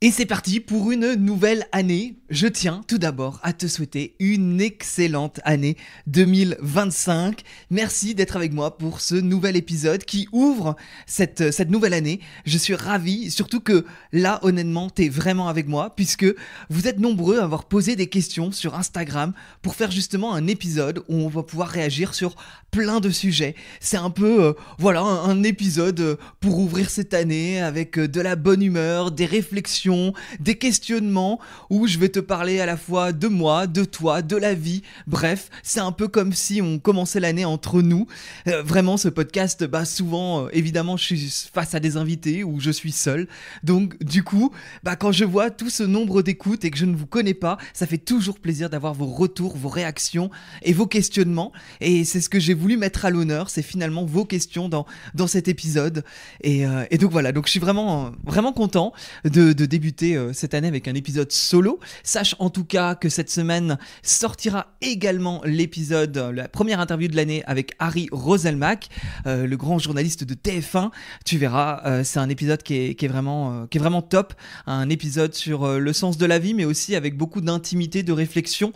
Et c'est parti pour une nouvelle année. Je tiens tout d'abord à te souhaiter une excellente année 2025. Merci d'être avec moi pour ce nouvel épisode qui ouvre cette nouvelle année. Je suis ravi, surtout que là, honnêtement, t'es vraiment avec moi puisque vous êtes nombreux à avoir posé des questions sur Instagram pour faire justement un épisode où on va pouvoir réagir sur plein de sujets. C'est un peu, voilà, un épisode pour ouvrir cette année avec de la bonne humeur, des réflexions, des questionnements où je vais te parler à la fois de moi, de toi, de la vie. Bref, c'est un peu comme si on commençait l'année entre nous. Vraiment, ce podcast, souvent, évidemment, je suis face à des invités ou je suis seul. Donc, du coup, quand je vois tout ce nombre d'écoutes et que je ne vous connais pas, ça fait toujours plaisir d'avoir vos retours, vos réactions et vos questionnements. Et c'est ce que j'ai voulu mettre à l'honneur, c'est finalement vos questions dans cet épisode. Et donc voilà, donc je suis vraiment, vraiment content de débuter cette année avec un épisode solo. Sache en tout cas que cette semaine sortira également l'épisode, la première interview de l'année avec Harry Roselmack, le grand journaliste de TF1. Tu verras, c'est un épisode qui est vraiment top. Un épisode sur le sens de la vie, mais aussi avec beaucoup d'intimité, de réflexion.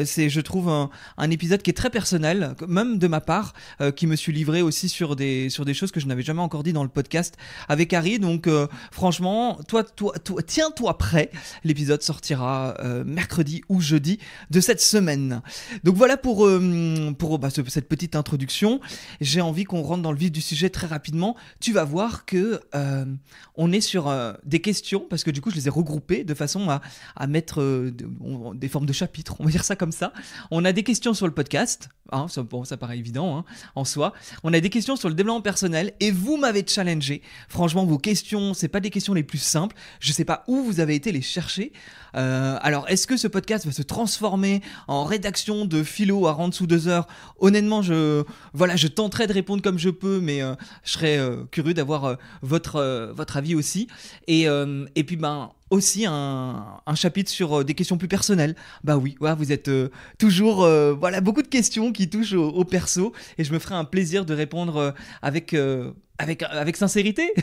C'est, je trouve, un épisode qui est très personnel, même de ma part, qui me suis livré aussi sur des choses que je n'avais jamais encore dit dans le podcast avec Harry. Donc franchement, toi, tiens-toi prêt. L'épisode sortira mercredi ou jeudi de cette semaine. Donc voilà pour cette petite introduction. J'ai envie qu'on rentre dans le vif du sujet très rapidement. Tu vas voir que on est sur des questions, parce que du coup je les ai regroupées de façon à mettre des formes de chapitres, on va dire ça comme ça. On a des questions sur le podcast, hein, ça paraît évident, hein, en soi. On a des questions sur le développement personnel et vous m'avez challengé. Franchement, vos questions, c'est pas des questions les plus simples. Je sais pas où vous avez été les chercher. Alors, est-ce que ce podcast va se transformer en rédaction de philo à rendre sous 2 heures? Honnêtement, je tenterai de répondre comme je peux, mais je serais curieux d'avoir votre avis aussi. Et puis, aussi un chapitre sur des questions plus personnelles. Bah oui, ouais, vous êtes toujours beaucoup de questions qui touchent au perso, et je me ferai un plaisir de répondre avec sincérité,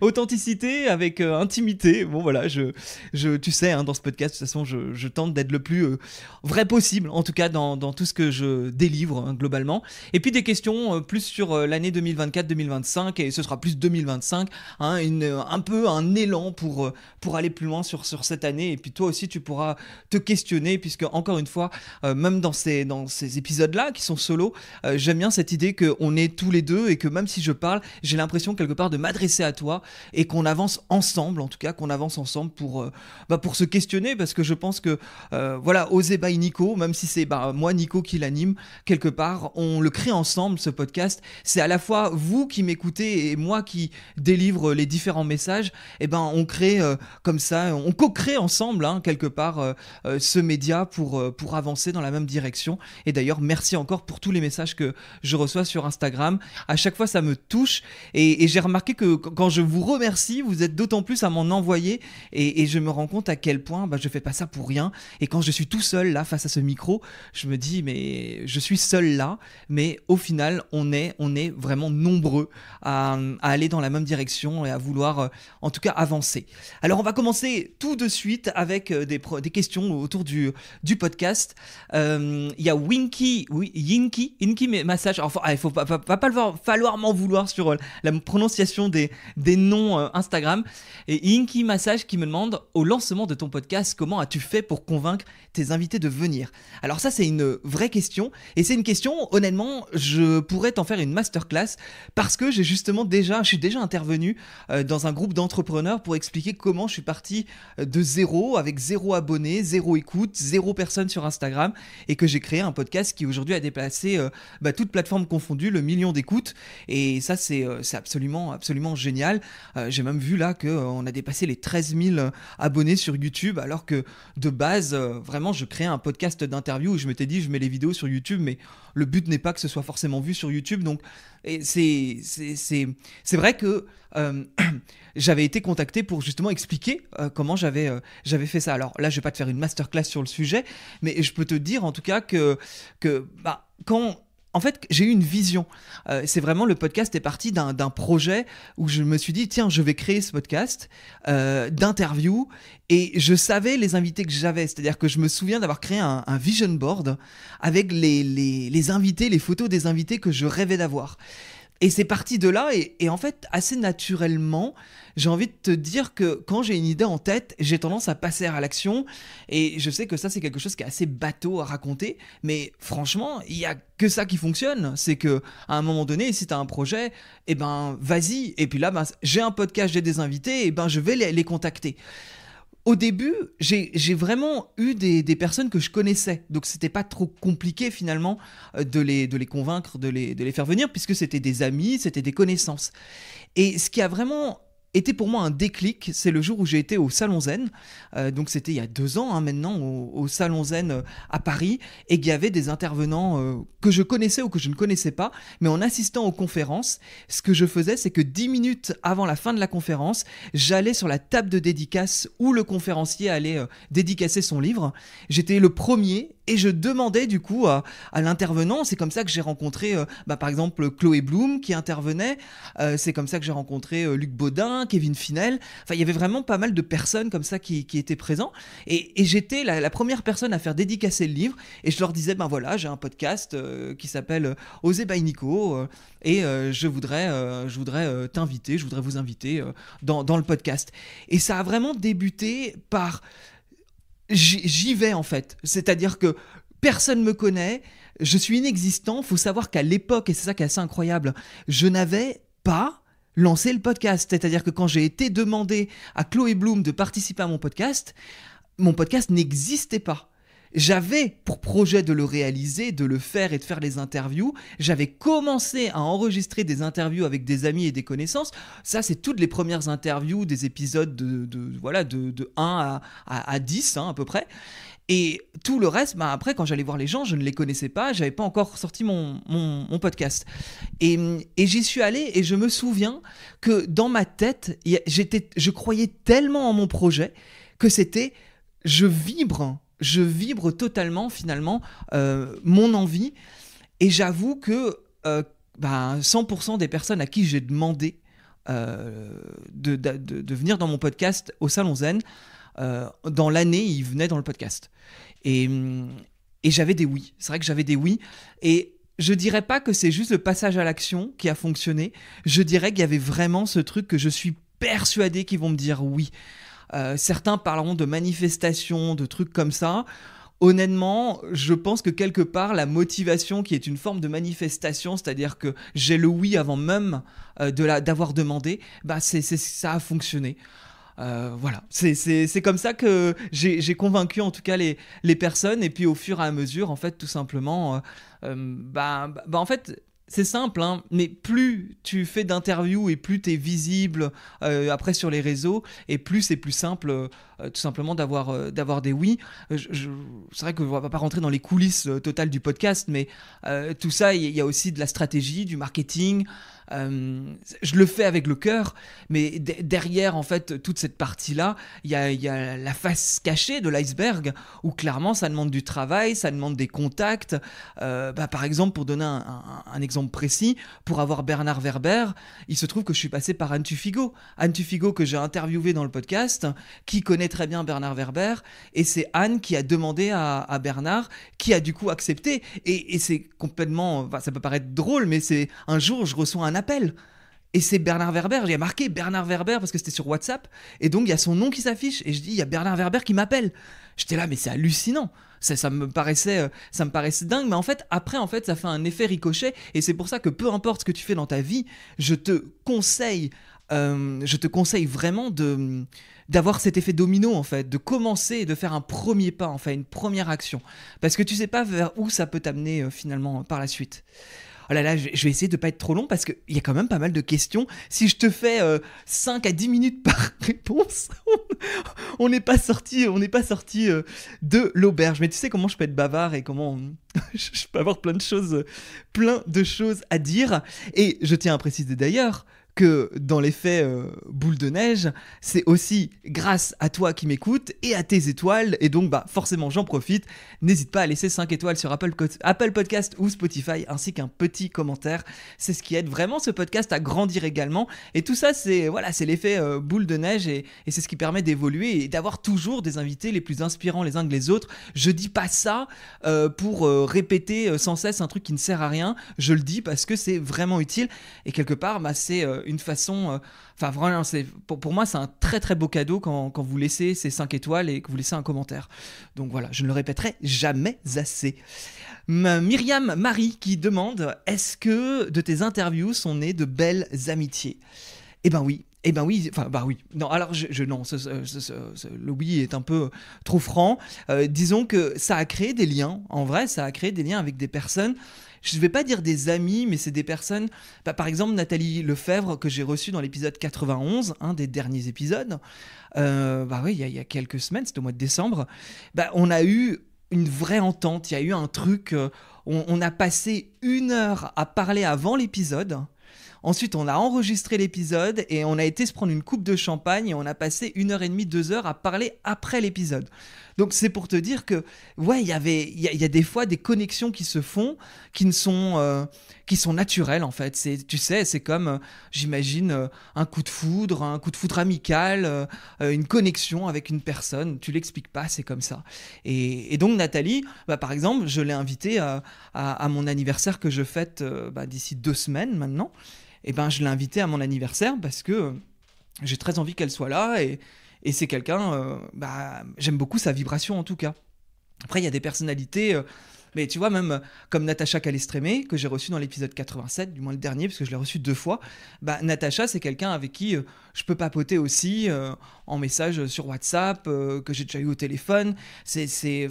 authenticité, avec intimité. Bon voilà, tu sais, hein, dans ce podcast, de toute façon, je tente d'être le plus vrai possible, en tout cas dans tout ce que je délivre, hein, globalement. Et puis des questions plus sur l'année 2024-2025, et ce sera plus 2025, hein, un peu un élan pour aller plus loin sur cette année. Et puis toi aussi, tu pourras te questionner, puisque encore une fois, même dans ces épisodes-là qui sont solos, j'aime bien cette idée qu'on est tous les deux et que même si je parle, j'ai l'impression quelque part de m'adresser à toi et qu'on avance ensemble, en tout cas qu'on avance ensemble pour se questionner, parce que je pense que Osez by Nico, même si c'est moi Nico qui l'anime, quelque part on le crée ensemble, ce podcast. C'est à la fois vous qui m'écoutez et moi qui délivre les différents messages. Et on crée comme ça, on co-crée ensemble, hein, quelque part ce média pour avancer dans la même direction. Et d'ailleurs, merci encore pour tous les messages que je reçois sur Instagram. À chaque fois, ça me touche, et j'ai remarqué que quand je vous remercie, vous êtes d'autant plus à m'en envoyer, et je me rends compte à quel point je fais pas ça pour rien. Et quand je suis tout seul là face à ce micro, je me dis mais je suis seul là, mais au final on est vraiment nombreux à aller dans la même direction et à vouloir en tout cas avancer. Alors on va commencer tout de suite avec des questions autour du podcast. Il y a Yinky Massage. Enfin, il faut pas falloir m'en vouloir sur la prononciation des noms Instagram. Et Yinky Massage qui me demande: au lancement de ton podcast, comment as-tu fait pour convaincre tes invités de venir? Alors ça, c'est une vraie question, et c'est une question, honnêtement, je pourrais t'en faire une masterclass, parce que je suis déjà intervenu dans un groupe d'entrepreneurs pour expliquer comment je suis parti de zéro, avec 0 abonnés, 0 écoute, 0 personnes sur Instagram, et que j'ai créé un podcast qui aujourd'hui a dépassé toutes plateformes confondues le 1 million d'écoutes. Et ça, c'est absolument génial. J'ai même vu là qu'on a dépassé les 13 000 abonnés sur YouTube, alors que de base, vraiment, je créais un podcast d'interview où je m'étais dit, je mets les vidéos sur YouTube, mais le but n'est pas que ce soit forcément vu sur YouTube. Donc, c'est vrai que j'avais été contacté pour justement expliquer comment j'avais fait ça. Alors là, je vais pas te faire une masterclass sur le sujet, mais je peux te dire en tout cas que quand en fait, j'ai eu une vision. C'est vraiment, le podcast est parti d'un projet où je me suis dit, tiens, je vais créer ce podcast d'interview, et je savais les invités que j'avais. C'est-à-dire que je me souviens d'avoir créé un vision board avec les invités, les photos des invités que je rêvais d'avoir. Et c'est parti de là, et en fait, assez naturellement, j'ai envie de te dire que quand j'ai une idée en tête, j'ai tendance à passer à l'action. Et je sais que ça, c'est quelque chose qui est assez bateau à raconter, mais franchement, il n'y a que ça qui fonctionne. C'est que à un moment donné, si tu as un projet, eh ben vas-y. Et puis là, j'ai un podcast, j'ai des invités, et ben je vais les contacter. Au début, j'ai vraiment eu des personnes que je connaissais, donc c'était pas trop compliqué finalement de les convaincre, de les faire venir, puisque c'était des amis, c'était des connaissances. Et ce qui a vraiment été pour moi un déclic, c'est le jour où j'ai été au Salon Zen, donc c'était il y a 2 ans maintenant, au Salon Zen à Paris, et qu'il y avait des intervenants que je connaissais ou que je ne connaissais pas, mais en assistant aux conférences, ce que je faisais, c'est que 10 minutes avant la fin de la conférence, j'allais sur la table de dédicace où le conférencier allait dédicacer son livre. J'étais le premier, et je demandais du coup à l'intervenant. C'est comme ça que j'ai rencontré par exemple Chloé Bloom qui intervenait, c'est comme ça que j'ai rencontré Luc Baudin, Kevin Finel. Enfin, il y avait vraiment pas mal de personnes comme ça qui étaient présents, et j'étais la première personne à faire dédicacer le livre, et je leur disais, ben voilà, j'ai un podcast qui s'appelle Osez by Nico, et je voudrais t'inviter, je voudrais vous inviter dans le podcast. Et ça a vraiment débuté par j'y vais en fait, c'est-à-dire que personne me connaît, je suis inexistant. Faut savoir qu'à l'époque, et c'est ça qui est assez incroyable, je n'avais pas lancé le podcast. C'est-à-dire que quand j'ai été demandé à Chloé Bloom de participer à mon podcast n'existait pas. J'avais pour projet de le réaliser, de le faire et de faire les interviews. J'avais commencé à enregistrer des interviews avec des amis et des connaissances. Ça, c'est toutes les premières interviews des épisodes de 1 à 10 à peu près. Et tout le reste, après, quand j'allais voir les gens, je ne les connaissais pas, j'avais pas encore sorti mon podcast. Et j'y suis allé, et je me souviens que dans ma tête, je croyais tellement en mon projet que c'était, je vibre totalement finalement mon envie. Et j'avoue que 100% des personnes à qui j'ai demandé de venir dans mon podcast au Salon Zen, dans l'année, ils venaient dans le podcast. Et j'avais des oui. C'est vrai que j'avais des oui. Et je dirais pas que c'est juste le passage à l'action qui a fonctionné. Je dirais qu'il y avait vraiment ce truc que je suis persuadé qu'ils vont me dire oui. Certains parleront de manifestations, de trucs comme ça. Honnêtement, je pense que quelque part, la motivation qui est une forme de manifestation, c'est-à-dire que j'ai le oui avant même d'avoir demandé, ça a fonctionné. Voilà, c'est comme ça que j'ai convaincu en tout cas les personnes, et puis au fur et à mesure, en fait, tout simplement, en fait, c'est simple, hein, mais plus tu fais d'interviews et plus tu es visible après sur les réseaux, et plus c'est plus simple tout simplement d'avoir des oui. C'est vrai que je ne vais pas rentrer dans les coulisses totales du podcast, mais tout ça, il y a aussi de la stratégie, du marketing. Je le fais avec le cœur, mais derrière en fait toute cette partie-là, il y a la face cachée de l'iceberg, où clairement ça demande du travail, ça demande des contacts. Par exemple, pour donner un exemple précis, pour avoir Bernard Werber, il se trouve que je suis passé par Anne Tuffigo que j'ai interviewé dans le podcast, qui connaît très bien Bernard Werber, et c'est Anne qui a demandé à Bernard, qui a du coup accepté, et c'est complètement, ça peut paraître drôle, mais c'est un jour je reçois un appel, et c'est Bernard Werber. J'ai marqué Bernard Werber parce que c'était sur WhatsApp, et donc il y a son nom qui s'affiche, et je dis, il y a Bernard Werber qui m'appelle. J'étais là, mais c'est hallucinant. Ça me paraissait dingue, mais en fait, après, ça fait un effet ricochet, et c'est pour ça que peu importe ce que tu fais dans ta vie, je te conseille vraiment d'avoir cet effet domino, en fait, de commencer et de faire un premier pas, en fait, une première action, parce que tu sais pas vers où ça peut t'amener finalement par la suite. Oh là là, je vais essayer de pas être trop long, parce qu'il y a quand même pas mal de questions. Si je te fais 5 à 10 minutes par réponse, on n'est pas sorti de l'auberge. Mais tu sais comment je peux être bavard, et comment je peux avoir plein de choses à dire. Et je tiens à préciser d'ailleurs que dans l'effet boule de neige, c'est aussi grâce à toi qui m'écoutes et à tes étoiles. Et donc, forcément, j'en profite. N'hésite pas à laisser 5 étoiles sur Apple Podcast ou Spotify, ainsi qu'un petit commentaire. C'est ce qui aide vraiment ce podcast à grandir également. Et tout ça, c'est l'effet boule de neige et c'est ce qui permet d'évoluer et d'avoir toujours des invités les plus inspirants les uns que les autres. Je dis pas ça pour répéter sans cesse un truc qui ne sert à rien. Je le dis parce que c'est vraiment utile. Et quelque part, c'est une façon... vraiment, pour moi, c'est un très très beau cadeau quand vous laissez ces 5 étoiles et que vous laissez un commentaire. Donc voilà, je ne le répéterai jamais assez. Myriam Marie qui demande: est-ce que de tes interviews sont nées de belles amitiés? Eh ben oui. Oui. Non, alors non, le oui est un peu trop franc. Disons que ça a créé des liens. En vrai, ça a créé des liens avec des personnes. Je ne vais pas dire des amis, mais c'est des personnes... par exemple, Nathalie Lefebvre, que j'ai reçue dans l'épisode 91, un des derniers épisodes. Il y a quelques semaines, c'était au mois de décembre. On a eu une vraie entente. Il y a eu un truc... on a passé 1 heure à parler avant l'épisode. Ensuite, on a enregistré l'épisode et on a été se prendre une coupe de champagne et on a passé 1h30, 2 heures à parler après l'épisode. Donc c'est pour te dire que il y a des fois des connexions qui se font, qui sont naturelles en fait. C'est comme j'imagine un coup de foudre amical, une connexion avec une personne. Tu l'expliques pas, c'est comme ça. Et donc Nathalie, par exemple, je l'ai invitée à mon anniversaire que je fête d'ici 2 semaines maintenant. Et je l'ai invitée à mon anniversaire parce que j'ai très envie qu'elle soit là et c'est quelqu'un, j'aime beaucoup sa vibration en tout cas. Après, il y a des personnalités, mais tu vois, même comme Natacha Calestrémé, que j'ai reçue dans l'épisode 87, du moins le dernier, parce que je l'ai reçue 2 fois. Natacha, c'est quelqu'un avec qui je peux papoter aussi en message sur WhatsApp, que j'ai déjà eu au téléphone. C'est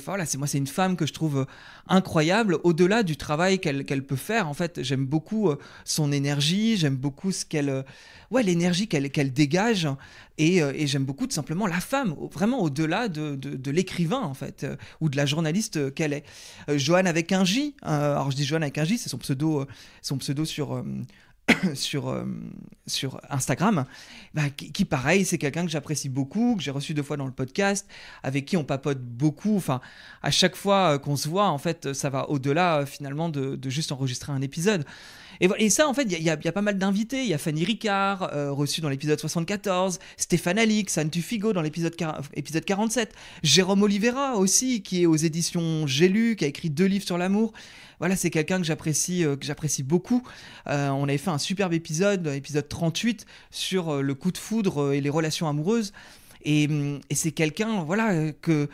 une femme que je trouve incroyable, au-delà du travail qu'elle peut faire. En fait, j'aime beaucoup son énergie, j'aime beaucoup l'énergie qu'elle dégage, et j'aime beaucoup tout simplement la femme, vraiment au-delà de l'écrivain en fait, ou de la journaliste qu'elle est. Joanne avec un J, alors je dis Joanne avec un J, c'est son pseudo sur Instagram, qui pareil, c'est quelqu'un que j'apprécie beaucoup, que j'ai reçu 2 fois dans le podcast, avec qui on papote beaucoup. Enfin, à chaque fois qu'on se voit, en fait, ça va au-delà finalement de juste enregistrer un épisode. Et ça, en fait, il y a pas mal d'invités. Il y a Fanny Ricard, reçue dans l'épisode 74, Stéphane Alix, Anne Tufigo dans l'épisode 47, Jérôme Oliveira aussi, qui est aux éditions J'ai lu, qui a écrit 2 livres sur l'amour. Voilà, c'est quelqu'un que j'apprécie beaucoup. On avait fait un superbe épisode 38, sur le coup de foudre et les relations amoureuses. Et c'est quelqu'un, que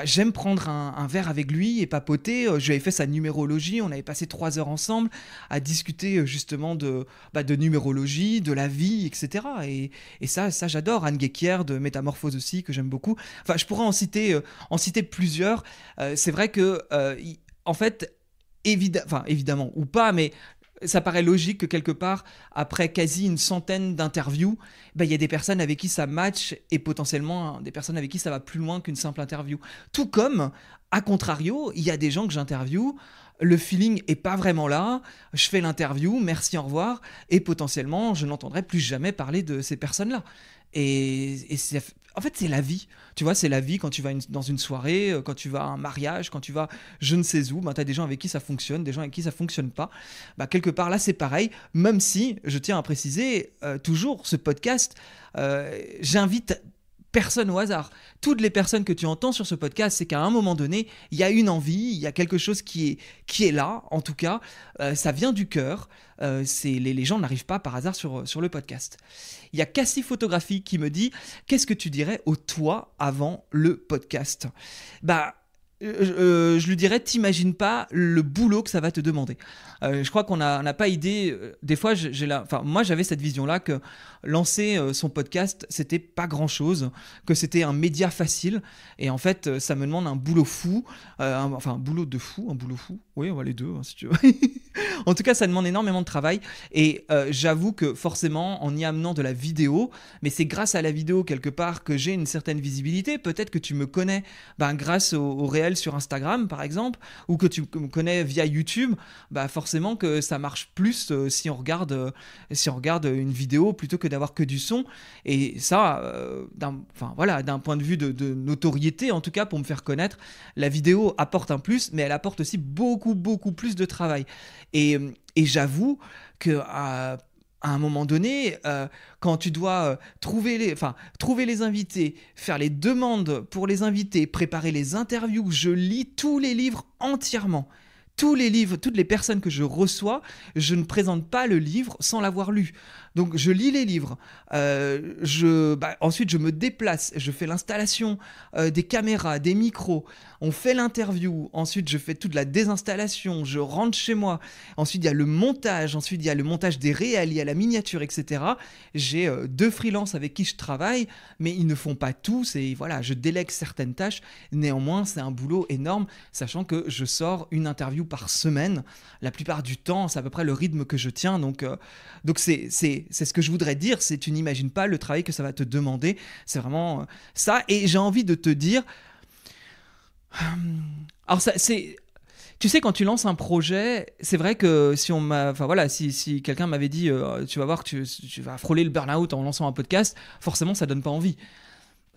j'aime prendre un verre avec lui et papoter. Je lui avais fait sa numérologie, on avait passé 3 heures ensemble à discuter justement de numérologie, de la vie, etc. Et ça j'adore. Anne Guéquière de Métamorphose aussi, que j'aime beaucoup. Je pourrais en citer plusieurs. C'est vrai que, en fait, évidemment, ou pas, mais ça paraît logique que quelque part, après quasi une centaine d'interviews, il y a des personnes avec qui ça match et potentiellement des personnes avec qui ça va plus loin qu'une simple interview. Tout comme, à contrario, il y a des gens que j'interviewe, le feeling est pas vraiment là, je fais l'interview, merci, au revoir, et potentiellement, je n'entendrai plus jamais parler de ces personnes-là. Et en fait, c'est la vie. Tu vois, c'est la vie quand tu vas dans une soirée, quand tu vas à un mariage, quand tu vas je ne sais où, tu as des gens avec qui ça fonctionne, des gens avec qui ça fonctionne pas. Quelque part, là, c'est pareil, même si, je tiens à préciser, toujours, ce podcast, j'invite personne au hasard. Toutes les personnes que tu entends sur ce podcast, c'est qu'à un moment donné, il y a une envie, il y a quelque chose qui est là, en tout cas, ça vient du cœur. Les gens n'arrivent pas par hasard sur le podcast. Il y a Cassie Photographie qui me dit: qu'est-ce que tu dirais au toi avant le podcast? Je lui dirais, t'imagines pas le boulot que ça va te demander. Je crois qu'on n'a pas idée. Des fois, moi j'avais cette vision-là que lancer son podcast, c'était pas grand-chose, que c'était un média facile. Et en fait, ça me demande un boulot fou, un boulot fou. Oui, on va les deux, si tu veux. En tout cas, ça demande énormément de travail. Et j'avoue que forcément, en y amenant de la vidéo, mais c'est grâce à la vidéo quelque part que j'ai une certaine visibilité. Peut-être que tu me connais grâce au réel sur Instagram, par exemple, ou que tu me connais via YouTube. Forcément que ça marche plus si on regarde une vidéo plutôt que d'avoir que du son. Et ça, d'un point de vue de notoriété, en tout cas, pour me faire connaître, la vidéo apporte un plus, mais elle apporte aussi beaucoup, beaucoup plus de travail. Et j'avoue que à un moment donné, quand tu dois trouver les invités, faire les demandes pour les invités, préparer les interviews, je lis tous les livres entièrement. Tous les livres, toutes les personnes que je reçois, je ne présente pas le livre sans l'avoir lu. Donc je lis les livres, ensuite je me déplace, je fais l'installation des caméras, des micros, on fait l'interview, ensuite je fais toute la désinstallation, je rentre chez moi, ensuite il y a le montage, ensuite il y a le montage des réels, il y a la miniature, etc. J'ai 2 freelances avec qui je travaille, mais ils ne font pas tous et voilà, je délègue certaines tâches. Néanmoins, c'est un boulot énorme, sachant que je sors une interview par semaine. La plupart du temps, c'est à peu près le rythme que je tiens, donc c'est ce que je voudrais dire, c'est tu n'imagines pas le travail que ça va te demander, c'est vraiment ça. Et j'ai envie de te dire, alors tu sais, quand tu lances un projet, c'est vrai que si quelqu'un m'avait dit tu vas voir que tu vas frôler le burn-out en lançant un podcast, forcément ça donne pas envie.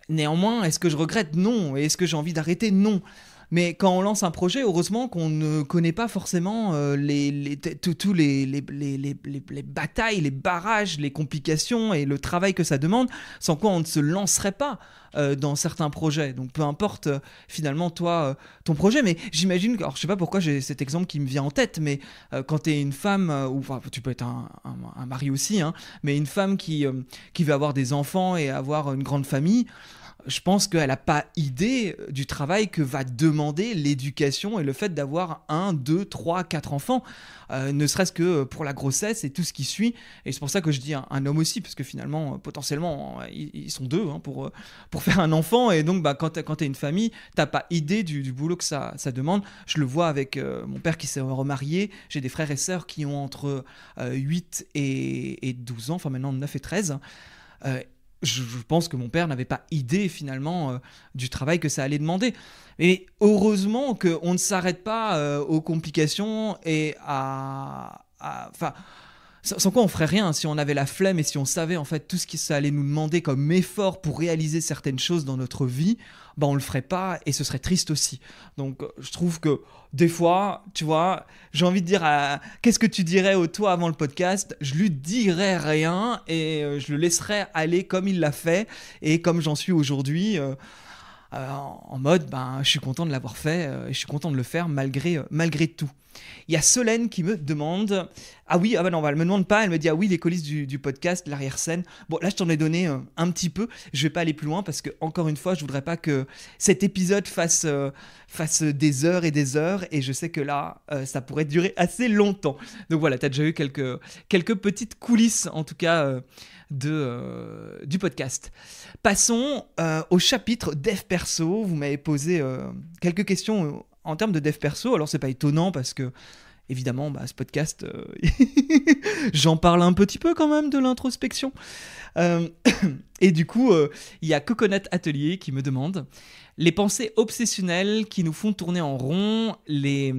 Néanmoins, est-ce que je regrette? Non. Et est-ce que j'ai envie d'arrêter? Non. Mais quand on lance un projet, heureusement qu'on ne connaît pas forcément tous les batailles, les barrages, les complications et le travail que ça demande, sans quoi on ne se lancerait pas dans certains projets. Donc peu importe finalement toi, ton projet, mais j'imagine, alors je sais pas pourquoi j'ai cet exemple qui me vient en tête, mais quand tu es une femme, tu peux être un mari aussi, hein, mais une femme qui veut avoir des enfants et avoir une grande famille, je pense qu'elle n'a pas idée du travail que va demander l'éducation et le fait d'avoir 1, 2, 3, 4 enfants, ne serait-ce que pour la grossesse et tout ce qui suit. Et c'est pour ça que je dis un homme aussi, parce que finalement, potentiellement, ils sont 2 pour faire un enfant. Et donc, quand tu es une famille, tu n'as pas idée du boulot que ça demande. Je le vois avec mon père qui s'est remarié. J'ai des frères et sœurs qui ont entre 8 et 12 ans, enfin maintenant 9 et 13. Je pense que mon père n'avait pas idée finalement du travail que ça allait demander. Et heureusement qu'on ne s'arrête pas aux complications et sans quoi on ferait rien. Si on avait la flemme et si on savait en fait tout ce que ça allait nous demander comme effort pour réaliser certaines choses dans notre vie, on le ferait pas et ce serait triste aussi. Donc je trouve que des fois, tu vois, j'ai envie de dire qu'est-ce que tu dirais au toi avant le podcast? Je lui dirais rien et je le laisserais aller comme il l'a fait et comme j'en suis aujourd'hui. En mode, je suis content de l'avoir fait et je suis content de le faire malgré tout. Il y a Solène qui me demande, elle me demande pas, elle me dit les coulisses du podcast, l'arrière-scène. Bon, là je t'en ai donné un petit peu, je vais pas aller plus loin parce que encore une fois, je voudrais pas que cet épisode fasse des heures et des heures et je sais que là, ça pourrait durer assez longtemps. Donc voilà, t'as déjà eu quelques petites coulisses en tout cas du podcast. Passons au chapitre dev perso. Vous m'avez posé quelques questions en termes de dev perso. Alors c'est pas étonnant parce que évidemment ce podcast j'en parle un petit peu quand même de l'introspection et du coup il y a Coconut Atelier qui me demande les pensées obsessionnelles qui nous font tourner en rond, les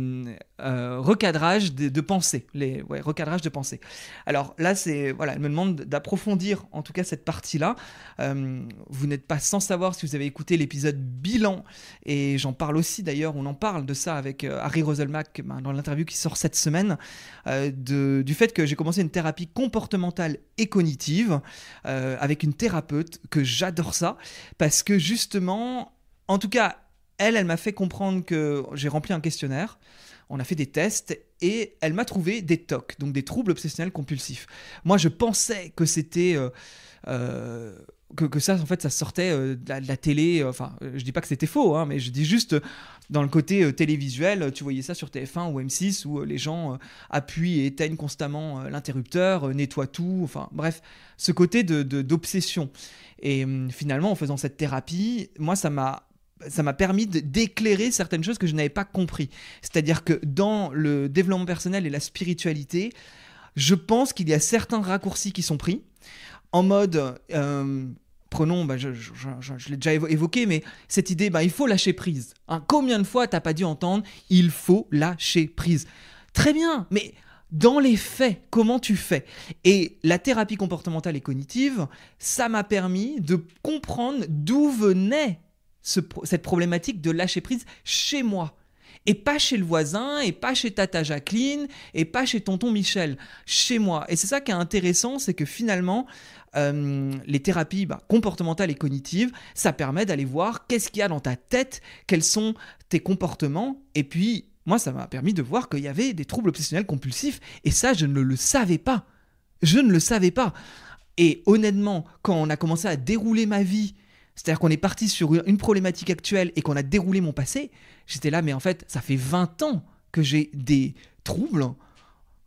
recadrages de pensée. Recadrages de pensée. Alors là, elle me demande d'approfondir en tout cas cette partie-là. Vous n'êtes pas sans savoir si vous avez écouté l'épisode bilan, et j'en parle aussi d'ailleurs, on en parle de ça avec Harry Roselmack dans l'interview qui sort cette semaine, du fait que j'ai commencé une thérapie comportementale et cognitive avec une thérapeute, que j'adore ça, parce que justement... En tout cas, elle m'a fait comprendre que j'ai rempli un questionnaire, on a fait des tests et elle m'a trouvé des TOC, donc des troubles obsessionnels compulsifs. Moi, je pensais que c'était... que ça, en fait, ça sortait de la télé. Enfin, je dis pas que c'était faux, hein, mais je dis juste dans le côté télévisuel, tu voyais ça sur TF1 ou M6 où les gens appuient et éteignent constamment l'interrupteur, nettoient tout, enfin bref, ce côté d'obsession. Et finalement, en faisant cette thérapie, moi, ça m'a ça m'a permis d'éclairer certaines choses que je n'avais pas compris. C'est-à-dire que dans le développement personnel et la spiritualité, je pense qu'il y a certains raccourcis qui sont pris en mode, prenons, je l'ai déjà évoqué, mais cette idée, il faut lâcher prise. Hein, combien de fois t'as pas dû entendre, il faut lâcher prise. Très bien, mais dans les faits, comment tu fais? Et la thérapie comportementale et cognitive, ça m'a permis de comprendre d'où venait cette problématique de lâcher prise chez moi. Et pas chez le voisin, et pas chez tata Jacqueline, et pas chez tonton Michel, chez moi. Et c'est ça qui est intéressant, c'est que finalement, les thérapies comportementales et cognitives, ça permet d'aller voir qu'est-ce qu'il y a dans ta tête, quels sont tes comportements, et puis moi, ça m'a permis de voir qu'il y avait des troubles obsessionnels compulsifs, et ça, je ne le savais pas. Je ne le savais pas. Et honnêtement, quand on a commencé à dérouler ma vie, c'est-à-dire qu'on est parti sur une problématique actuelle et qu'on a déroulé mon passé, j'étais là, mais en fait, ça fait 20 ans que j'ai des troubles.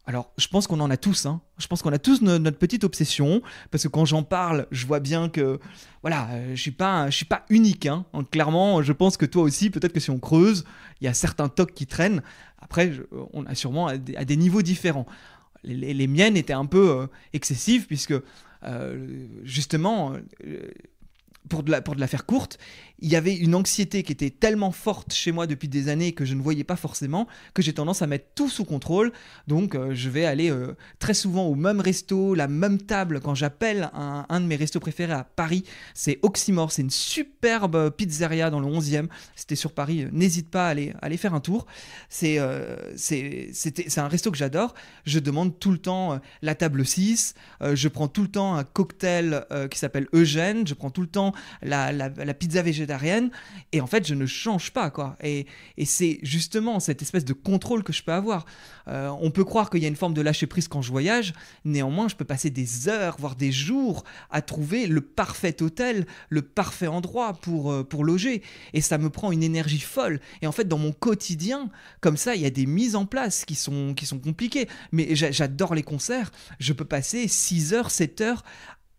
Alors, je pense qu'on en a tous, hein. Je pense qu'on a tous notre petite obsession, parce que quand j'en parle, je vois bien que, voilà, je suis pas unique, hein. Donc, clairement, je pense que toi aussi, peut-être que si on creuse, il y a certains tocs qui traînent. Après, on a sûrement à des niveaux différents. Les miennes étaient un peu excessives, puisque, justement... Pour de la faire courte, il y avait une anxiété qui était tellement forte chez moi depuis des années que je ne voyais pas forcément, que j'ai tendance à mettre tout sous contrôle. Donc je vais aller très souvent au même resto, la même table. Quand j'appelle un de mes restos préférés à Paris, c'est Oxymore, c'est une superbe pizzeria dans le 11e. C'était sur Paris, n'hésite pas à aller faire un tour. C'est un resto que j'adore. Je demande tout le temps la table 6, je prends tout le temps un cocktail qui s'appelle Eugène, je prends tout le temps la pizza végétarienne, et en fait je ne change pas, quoi. Et c'est justement cette espèce de contrôle que je peux avoir. On peut croire qu'il y a une forme de lâcher prise quand je voyage, néanmoins je peux passer des heures, voire des jours à trouver le parfait hôtel, le parfait endroit pour loger, et ça me prend une énergie folle. Et en fait dans mon quotidien, comme ça, il y a des mises en place qui sont compliquées, mais j'adore les concerts. Je peux passer 6 heures, 7 heures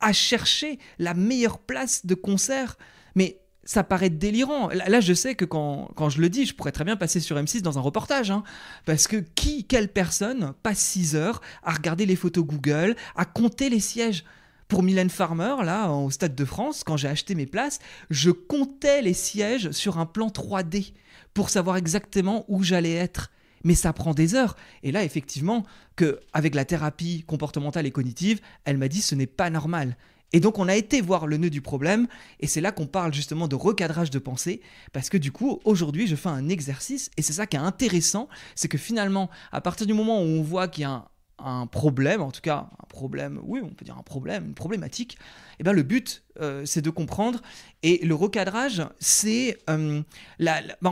à chercher la meilleure place de concert, mais ça paraît délirant. Là, je sais que quand je le dis, je pourrais très bien passer sur M6 dans un reportage, hein, parce que quelle personne passe 6 heures à regarder les photos Google, à compter les sièges? Pour Mylène Farmer, là, au Stade de France, quand j'ai acheté mes places, je comptais les sièges sur un plan 3D pour savoir exactement où j'allais être. Mais ça prend des heures. Et là, effectivement, qu'avec la thérapie comportementale et cognitive, elle m'a dit ce n'est pas normal. Et donc, on a été voir le nœud du problème, et c'est là qu'on parle justement de recadrage de pensée, parce que du coup, aujourd'hui, je fais un exercice, et c'est ça qui est intéressant, c'est que finalement, à partir du moment où on voit qu'il y a un problème, en tout cas, un problème, oui, on peut dire un problème, une problématique, et bien le but, c'est de comprendre, et le recadrage, c'est en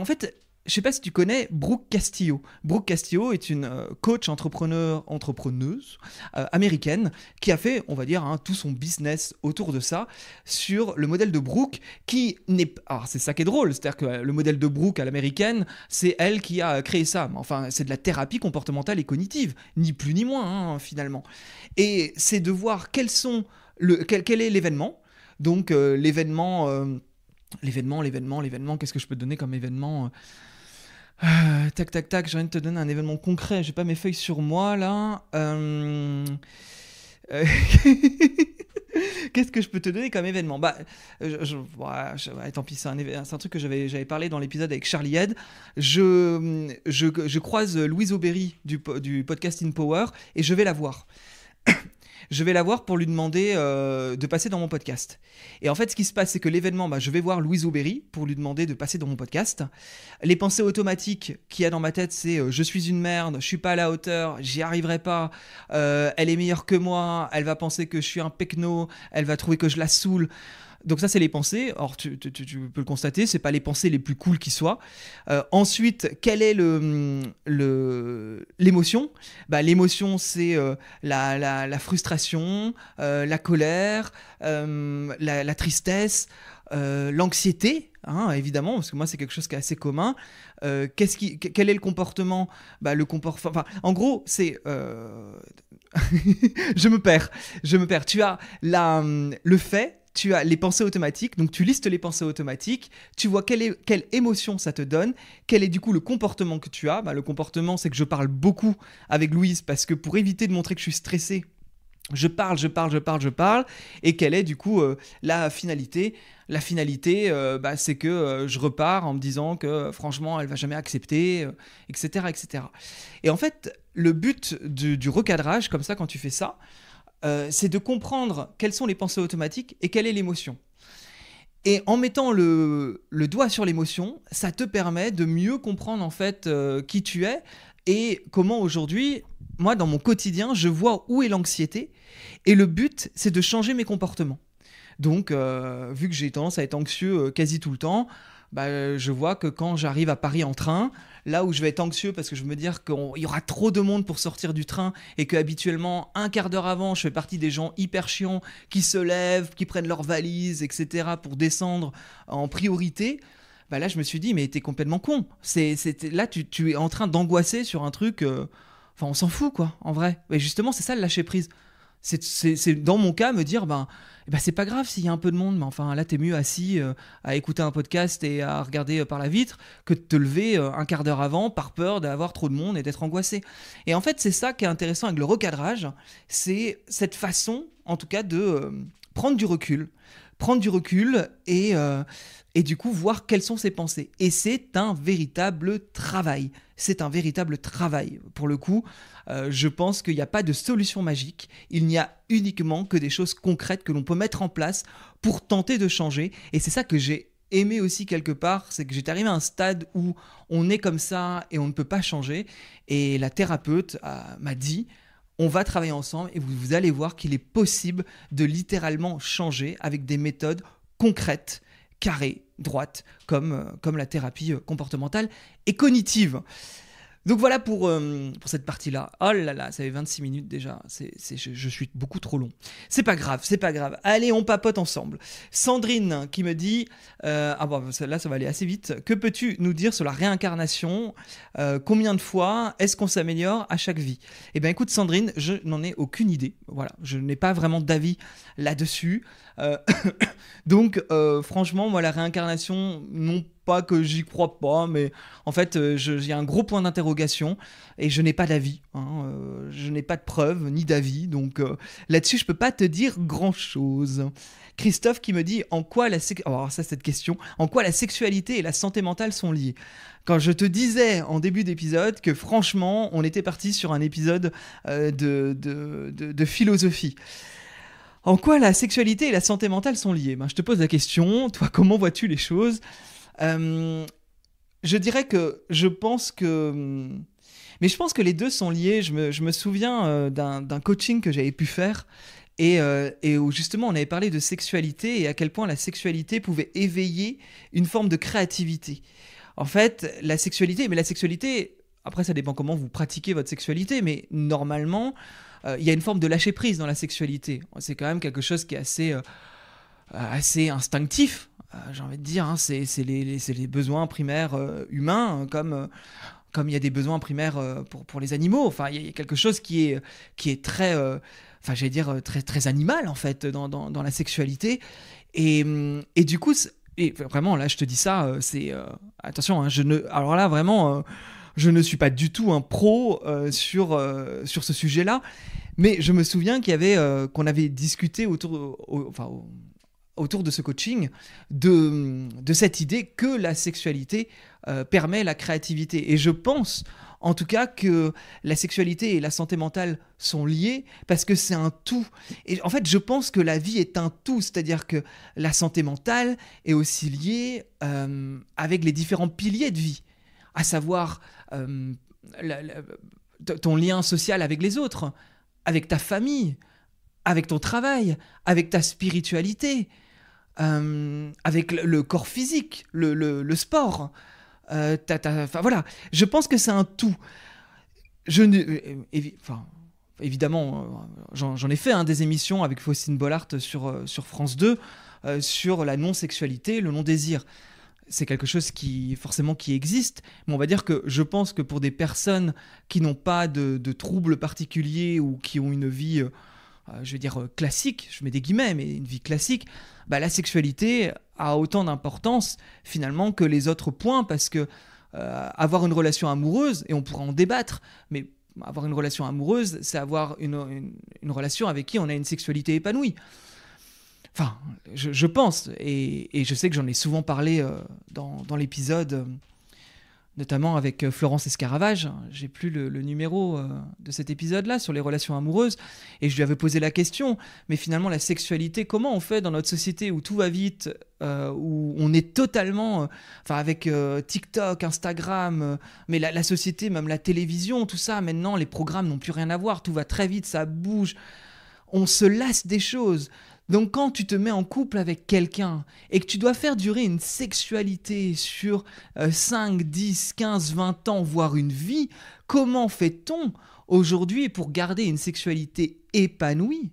fait... Je ne sais pas si tu connais Brooke Castillo. Brooke Castillo est une coach entrepreneuse américaine qui a fait, on va dire, tout son business autour de ça, sur le modèle de Brooke qui n'est... Alors, c'est ça qui est drôle, c'est-à-dire que le modèle de Brooke à l'américaine, c'est elle qui a créé ça. Enfin, c'est de la thérapie comportementale et cognitive, ni plus ni moins, finalement. Et c'est de voir quel est l'événement. Donc, l'événement, qu'est-ce que je peux te donner comme événement ? Tac, j'ai envie de te donner un événement concret. J'ai pas mes feuilles sur moi là. Qu'est-ce que je peux te donner comme événement ? Tant pis, c'est un truc que j'avais parlé dans l'épisode avec Charlie Head. Je croise Louise Aubéry du podcast In Power et je vais la voir. Je vais la voir pour lui demander de passer dans mon podcast. Et en fait, ce qui se passe, c'est que l'événement, je vais voir Louise Aubéry pour lui demander de passer dans mon podcast. Les pensées automatiques qu'il y a dans ma tête, c'est je suis une merde, je suis pas à la hauteur, j'y arriverai pas, elle est meilleure que moi, elle va penser que je suis un pecno, elle va trouver que je la saoule. Donc ça, c'est les pensées. Or, tu peux le constater, c'est pas les pensées les plus cool qui soient. Ensuite, quelle est l'émotion ? L'émotion, c'est la frustration, la colère, la tristesse, l'anxiété, évidemment, parce que moi, c'est quelque chose qui est assez commun. Quel est le comportement ? En gros, c'est... Je me perds. Tu as le fait tu as les pensées automatiques, donc tu listes les pensées automatiques, tu vois quelle émotion ça te donne, quel est du coup le comportement que tu as. Le comportement, c'est que je parle beaucoup avec Louise parce que pour éviter de montrer que je suis stressé, je parle, et quelle est du coup la finalité. La finalité, c'est que je repars en me disant que franchement, elle va jamais accepter, etc., etc. Et en fait, le but du recadrage, comme ça, quand tu fais ça, c'est de comprendre quelles sont les pensées automatiques et quelle est l'émotion. Et en mettant le doigt sur l'émotion, ça te permet de mieux comprendre en fait qui tu es et comment aujourd'hui, moi dans mon quotidien, je vois où est l'anxiété. Et le but, c'est de changer mes comportements. Donc, vu que j'ai tendance à être anxieux quasi tout le temps, je vois que quand j'arrive à Paris en train, là où je vais être anxieux parce que je veux me dire qu'il y aura trop de monde pour sortir du train et qu'habituellement, un quart d'heure avant, je fais partie des gens hyper chiants qui se lèvent, qui prennent leurs valises, etc. pour descendre en priorité, là, je me suis dit, mais t'es complètement con. Là, tu es en train d'angoisser sur un truc... on s'en fout, quoi, en vrai. Mais justement, c'est ça le lâcher prise. C'est dans mon cas me dire c'est pas grave s'il y a un peu de monde, mais enfin là t'es mieux assis à écouter un podcast et à regarder par la vitre que de te lever un quart d'heure avant par peur d'avoir trop de monde et d'être angoissé. Et en fait c'est ça qui est intéressant avec le recadrage, c'est cette façon en tout cas de prendre du recul et du coup voir quelles sont ses pensées. Et c'est un véritable travail. Pour le coup, je pense qu'il n'y a pas de solution magique. Il n'y a uniquement que des choses concrètes que l'on peut mettre en place pour tenter de changer. Et c'est ça que j'ai aimé aussi quelque part, c'est que j'étais arrivé à un stade où on est comme ça et on ne peut pas changer. Et la thérapeute m'a dit... On va travailler ensemble et vous allez voir qu'il est possible de littéralement changer avec des méthodes concrètes, carrées, droites, comme la thérapie comportementale et cognitive. Donc voilà pour cette partie-là. Oh là là, ça fait 26 minutes déjà. Je suis beaucoup trop long. C'est pas grave. Allez, on papote ensemble. Sandrine qui me dit... là, ça va aller assez vite. Que peux-tu nous dire sur la réincarnation ? Combien de fois est-ce qu'on s'améliore à chaque vie ? Eh bien, écoute, Sandrine, je n'en ai aucune idée. Voilà, je n'ai pas vraiment d'avis là-dessus. Donc, franchement, moi, la réincarnation, non pas que j'y crois pas, mais en fait, il y a un gros point d'interrogation et je n'ai pas d'avis. Je n'ai pas de preuves ni d'avis, donc là-dessus, je peux pas te dire grand-chose. Christophe qui me dit en quoi cette question, en quoi la sexualité et la santé mentale sont liées. Quand je te disais en début d'épisode que franchement, on était parti sur un épisode de philosophie. En quoi la sexualité et la santé mentale sont liées ? Je te pose la question, toi, comment vois-tu les choses ? Je dirais que je pense que les deux sont liés. Je me souviens d'un coaching que j'avais pu faire et où justement on avait parlé de sexualité et à quel point la sexualité pouvait éveiller une forme de créativité. En fait, la sexualité, après ça dépend comment vous pratiquez votre sexualité, mais normalement, il y a une forme de lâcher prise dans la sexualité. C'est quand même quelque chose qui est assez instinctif. J'ai envie de dire, c'est les besoins primaires humains, comme il y a des besoins primaires pour les animaux. Enfin, il y a quelque chose qui est très, très, très animal, en fait, dans la sexualité. Et du coup, vraiment, là, je te dis ça, attention, alors là, vraiment, je ne suis pas du tout un pro sur ce sujet-là, mais je me souviens qu'on avait discuté autour de ce coaching, de cette idée que la sexualité permet la créativité. Et je pense, en tout cas, que la sexualité et la santé mentale sont liées parce que c'est un tout. Et en fait, je pense que la vie est un tout, c'est-à-dire que la santé mentale est aussi liée avec les différents piliers de vie, à savoir ton lien social avec les autres, avec ta famille, avec ton travail, avec ta spiritualité, avec le corps physique, le sport. Voilà, je pense que c'est un tout. Évidemment, j'en ai fait des émissions avec Faustine Bollard sur France 2 sur la non-sexualité, le non-désir. C'est quelque chose qui existe, mais on va dire que je pense que pour des personnes qui n'ont pas de troubles particuliers ou qui ont une vie je vais dire classique, je mets des guillemets, mais une vie classique, bah, la sexualité a autant d'importance finalement que les autres points, parce que avoir une relation amoureuse, et on pourra en débattre, mais avoir une relation amoureuse, c'est avoir une relation avec qui on a une sexualité épanouie. Enfin, je pense, et je sais que j'en ai souvent parlé dans l'épisode, notamment avec Florence Escaravage. J'ai plus le numéro de cet épisode-là sur les relations amoureuses, et je lui avais posé la question, mais finalement la sexualité, comment on fait dans notre société où tout va vite, où on est totalement, avec TikTok, Instagram, mais la société, même la télévision, tout ça, maintenant les programmes n'ont plus rien à voir, tout va très vite, ça bouge, on se lasse des choses. Donc quand tu te mets en couple avec quelqu'un et que tu dois faire durer une sexualité sur 5, 10, 15, 20 ans, voire une vie, comment fait-on aujourd'hui pour garder une sexualité épanouie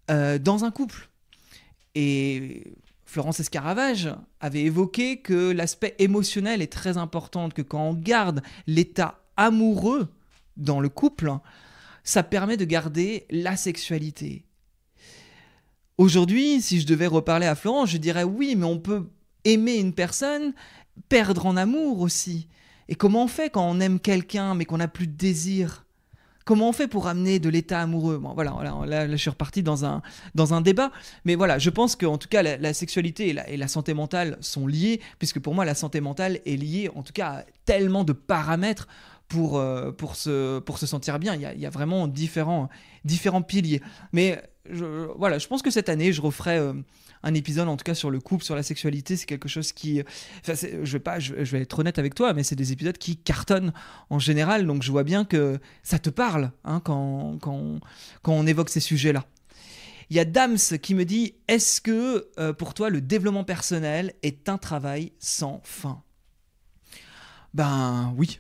dans un couple ? Et Florence Escaravage avait évoqué que l'aspect émotionnel est très important, que quand on garde l'état amoureux dans le couple, ça permet de garder la sexualité. Aujourd'hui, si je devais reparler à Florence, je dirais oui, mais on peut aimer une personne, perdre en amour aussi. Et comment on fait quand on aime quelqu'un mais qu'on n'a plus de désir ? Comment on fait pour amener de l'état amoureux ? Bon, voilà, là, je suis reparti dans un débat. Mais voilà, je pense qu'en tout cas, la sexualité et la santé mentale sont liées, puisque pour moi, la santé mentale est liée en tout cas à tellement de paramètres pour se sentir bien. Il y a vraiment différents piliers. Mais je pense que cette année, je referai un épisode, en tout cas sur le couple, sur la sexualité. C'est quelque chose qui... je vais être honnête avec toi, mais c'est des épisodes qui cartonnent en général. Donc je vois bien que ça te parle quand on évoque ces sujets-là. Il y a Dams qui me dit « Est-ce que pour toi, le développement personnel est un travail sans fin ?» Ben oui.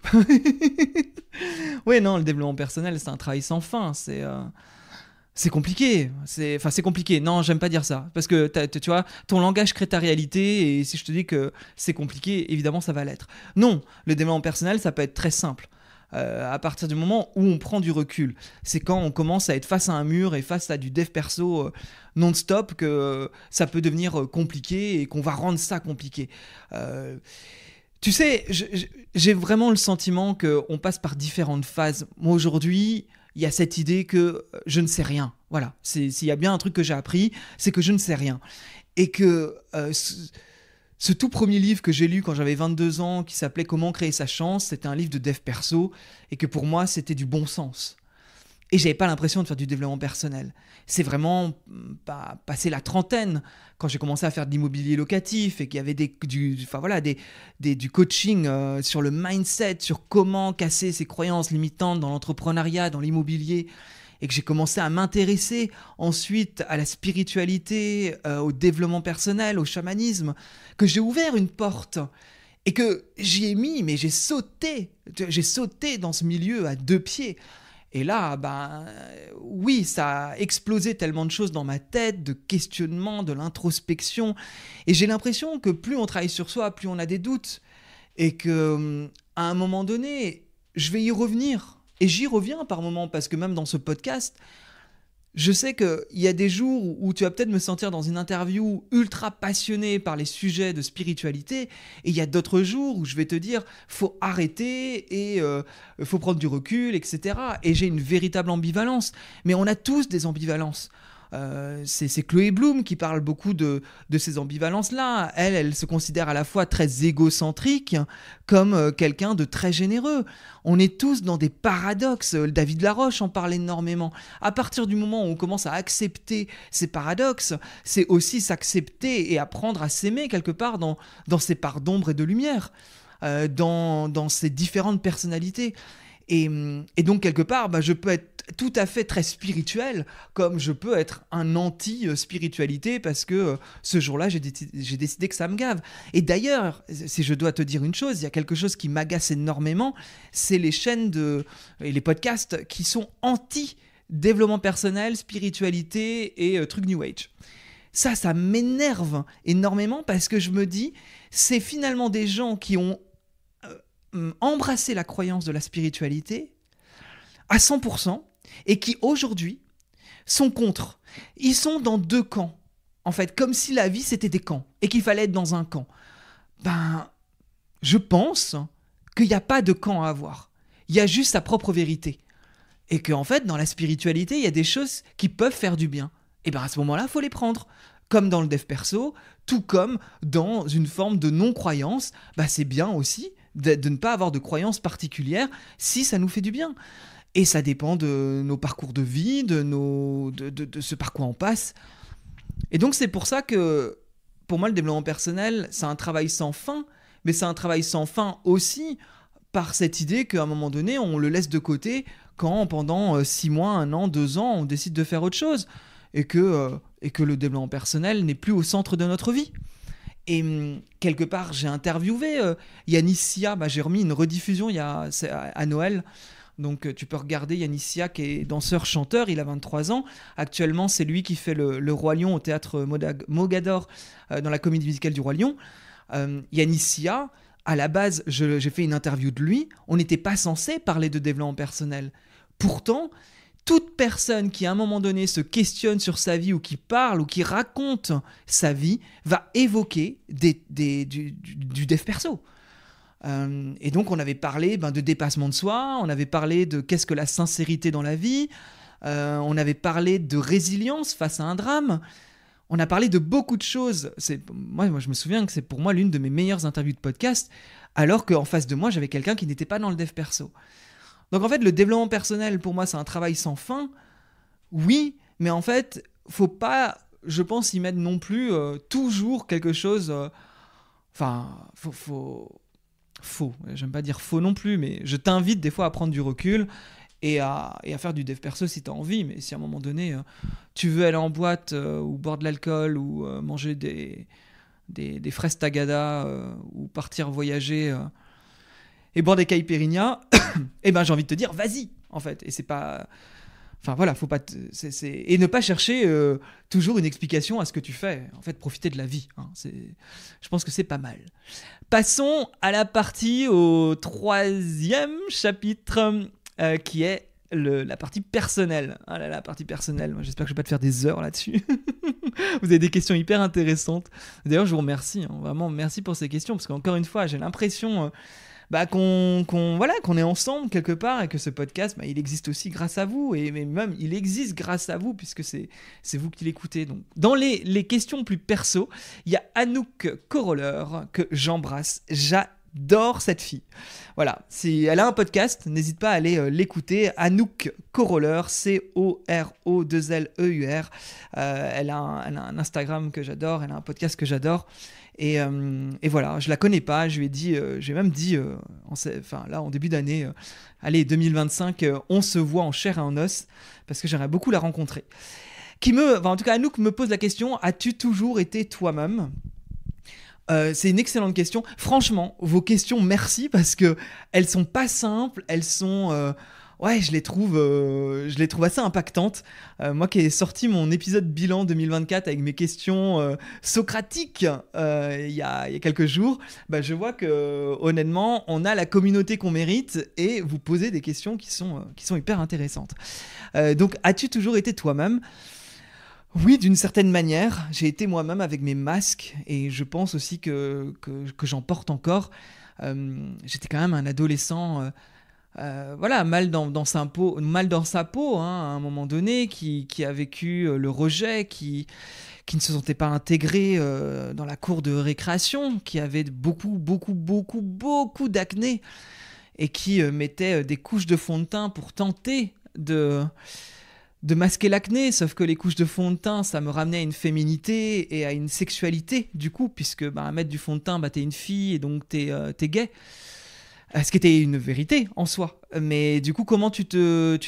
Oui, non, le développement personnel, c'est un travail sans fin. C'est compliqué. C'est compliqué. Non, j'aime pas dire ça. Parce que tu vois, ton langage crée ta réalité, et si je te dis que c'est compliqué, évidemment, ça va l'être. Non, le développement personnel, ça peut être très simple. À partir du moment où on prend du recul. C'est quand on commence à être face à un mur et face à du dev perso non-stop que ça peut devenir compliqué et qu'on va rendre ça compliqué. Tu sais, j'ai vraiment le sentiment qu'on passe par différentes phases. Moi, aujourd'hui, il y a cette idée que je ne sais rien. Voilà, s'il y a bien un truc que j'ai appris, c'est que je ne sais rien. Et que ce tout premier livre que j'ai lu quand j'avais 22 ans, qui s'appelait « Comment créer sa chance », c'était un livre de dev perso, et que pour moi, c'était du bon sens. Et j'avais pas l'impression de faire du développement personnel. C'est vraiment passé la trentaine, quand j'ai commencé à faire de l'immobilier locatif et qu'il y avait du coaching sur le mindset, sur comment casser ses croyances limitantes dans l'entrepreneuriat, dans l'immobilier, et que j'ai commencé à m'intéresser ensuite à la spiritualité, au développement personnel, au chamanisme, que j'ai ouvert une porte et que j'y ai mis, mais j'ai sauté dans ce milieu à 2 pieds. Et là, oui, ça a explosé tellement de choses dans ma tête, de questionnements, de l'introspection. Et j'ai l'impression que plus on travaille sur soi, plus on a des doutes. Et qu'à un moment donné, je vais y revenir. Et j'y reviens par moments, parce que même dans ce podcast, je sais qu'il y a des jours où tu vas peut-être me sentir dans une interview ultra passionné par les sujets de spiritualité, et il y a d'autres jours où je vais te dire faut arrêter et faut prendre du recul, etc. Et j'ai une véritable ambivalence. Mais on a tous des ambivalences. C'est Chloé Bloom qui parle beaucoup de ces ambivalences-là. Elle se considère à la fois très égocentrique comme quelqu'un de très généreux. On est tous dans des paradoxes. David Laroche en parle énormément. À partir du moment où on commence à accepter ces paradoxes, c'est aussi s'accepter et apprendre à s'aimer quelque part dans ces parts d'ombre et de lumière, dans ces différentes personnalités. Et donc, quelque part, je peux être tout à fait très spirituel, comme je peux être un anti-spiritualité, parce que ce jour-là, j'ai décidé que ça me gave. Et d'ailleurs, si je dois te dire une chose, il y a quelque chose qui m'agace énormément, c'est les chaînes et les podcasts qui sont anti-développement personnel, spiritualité et trucs New Age. Ça m'énerve énormément, parce que je me dis, c'est finalement des gens qui ont embrasser la croyance de la spiritualité à 100% et qui aujourd'hui sont contre. Ils sont dans deux camps, en fait, comme si la vie c'était des camps et qu'il fallait être dans un camp. Je pense qu'il n'y a pas de camp à avoir. Il y a juste sa propre vérité. Et qu'en fait, dans la spiritualité, il y a des choses qui peuvent faire du bien. Et à ce moment-là, il faut les prendre. Comme dans le dev perso, tout comme dans une forme de non-croyance, c'est bien aussi de ne pas avoir de croyance particulière si ça nous fait du bien. Et ça dépend de nos parcours de vie, de ce par quoi on passe. Et donc c'est pour ça que, pour moi, le développement personnel, c'est un travail sans fin, mais c'est un travail sans fin aussi par cette idée qu'à un moment donné, on le laisse de côté quand pendant 6 mois, 1 an, 2 ans, on décide de faire autre chose. Et que le développement personnel n'est plus au centre de notre vie. Et quelque part, j'ai interviewé Yanis Sia, j'ai remis une rediffusion à Noël, donc tu peux regarder Yanis Sia qui est danseur-chanteur, il a 23 ans, actuellement c'est lui qui fait le Roi Lion au théâtre Mogador dans la comédie musicale du Roi Lion. Yanis Sia, à la base, j'ai fait une interview de lui, on n'était pas censé parler de développement personnel. Pourtant, toute personne qui à un moment donné se questionne sur sa vie ou qui parle ou qui raconte sa vie va évoquer du dev perso. Et donc on avait parlé de dépassement de soi, on avait parlé de qu'est-ce que la sincérité dans la vie, on avait parlé de résilience face à un drame, on a parlé de beaucoup de choses. Moi je me souviens que c'est pour moi l'une de mes meilleures interviews de podcast, alors qu'en face de moi j'avais quelqu'un qui n'était pas dans le dev perso. Donc en fait, le développement personnel, pour moi, c'est un travail sans fin. Oui, mais en fait, faut pas, je pense, y mettre non plus toujours quelque chose... Faux. J'aime pas dire faux non plus, mais je t'invite des fois à prendre du recul et à faire du dev perso si tu as envie. Mais si à un moment donné, tu veux aller en boîte ou boire de l'alcool ou manger des fraises tagada ou partir voyager... et boire des caipirinhas, j'ai envie de te dire, vas-y, en fait. Et c'est pas... Enfin, voilà, faut pas... Et ne pas chercher toujours une explication à ce que tu fais. En fait, profiter de la vie. Je pense que c'est pas mal. Passons à la partie, au 3e chapitre, qui est la partie personnelle. Ah là, la partie personnelle. Moi, j'espère que je vais pas te faire des heures là-dessus. Vous avez des questions hyper intéressantes. D'ailleurs, je vous remercie. Vraiment, merci pour ces questions. Parce qu'encore une fois, j'ai l'impression... qu'on est ensemble quelque part et que ce podcast, il existe aussi grâce à vous et même il existe grâce à vous puisque c'est vous qui l'écoutez. Donc, dans les questions plus perso, il y a Anouk Coroller que j'embrasse. J'adore cette fille. Voilà, si elle a un podcast, n'hésite pas à aller l'écouter. Anouk Coroller, C-O-R-O-2-L-E-U-R. Elle a un Instagram que j'adore, elle a un podcast que j'adore. Et voilà, je la connais pas, je lui ai dit, j'ai même dit, en début d'année, allez, 2025, on se voit en chair et en os, parce que j'aimerais beaucoup la rencontrer. En tout cas, Anouk me pose la question, as-tu toujours été toi-même ? C'est une excellente question. Franchement, vos questions, merci, parce qu'elles sont pas simples, elles sont... je les trouve assez impactantes. Moi qui ai sorti mon épisode bilan 2024 avec mes questions socratiques il y a quelques jours, je vois que honnêtement, on a la communauté qu'on mérite et vous posez des questions qui sont hyper intéressantes. Donc, as-tu toujours été toi-même ? Oui, d'une certaine manière, j'ai été moi-même avec mes masques et je pense aussi que j'en porte encore. J'étais quand même un adolescent... mal dans sa peau, à un moment donné, qui a vécu le rejet, qui ne se sentait pas intégré dans la cour de récréation, qui avait beaucoup d'acné et qui mettait des couches de fond de teint pour tenter de masquer l'acné, sauf que les couches de fond de teint, ça me ramenait à une féminité et à une sexualité, du coup, puisque à mettre du fond de teint, t'es une fille et donc t'es gay. Ce qui était une vérité en soi, mais du coup comment tu te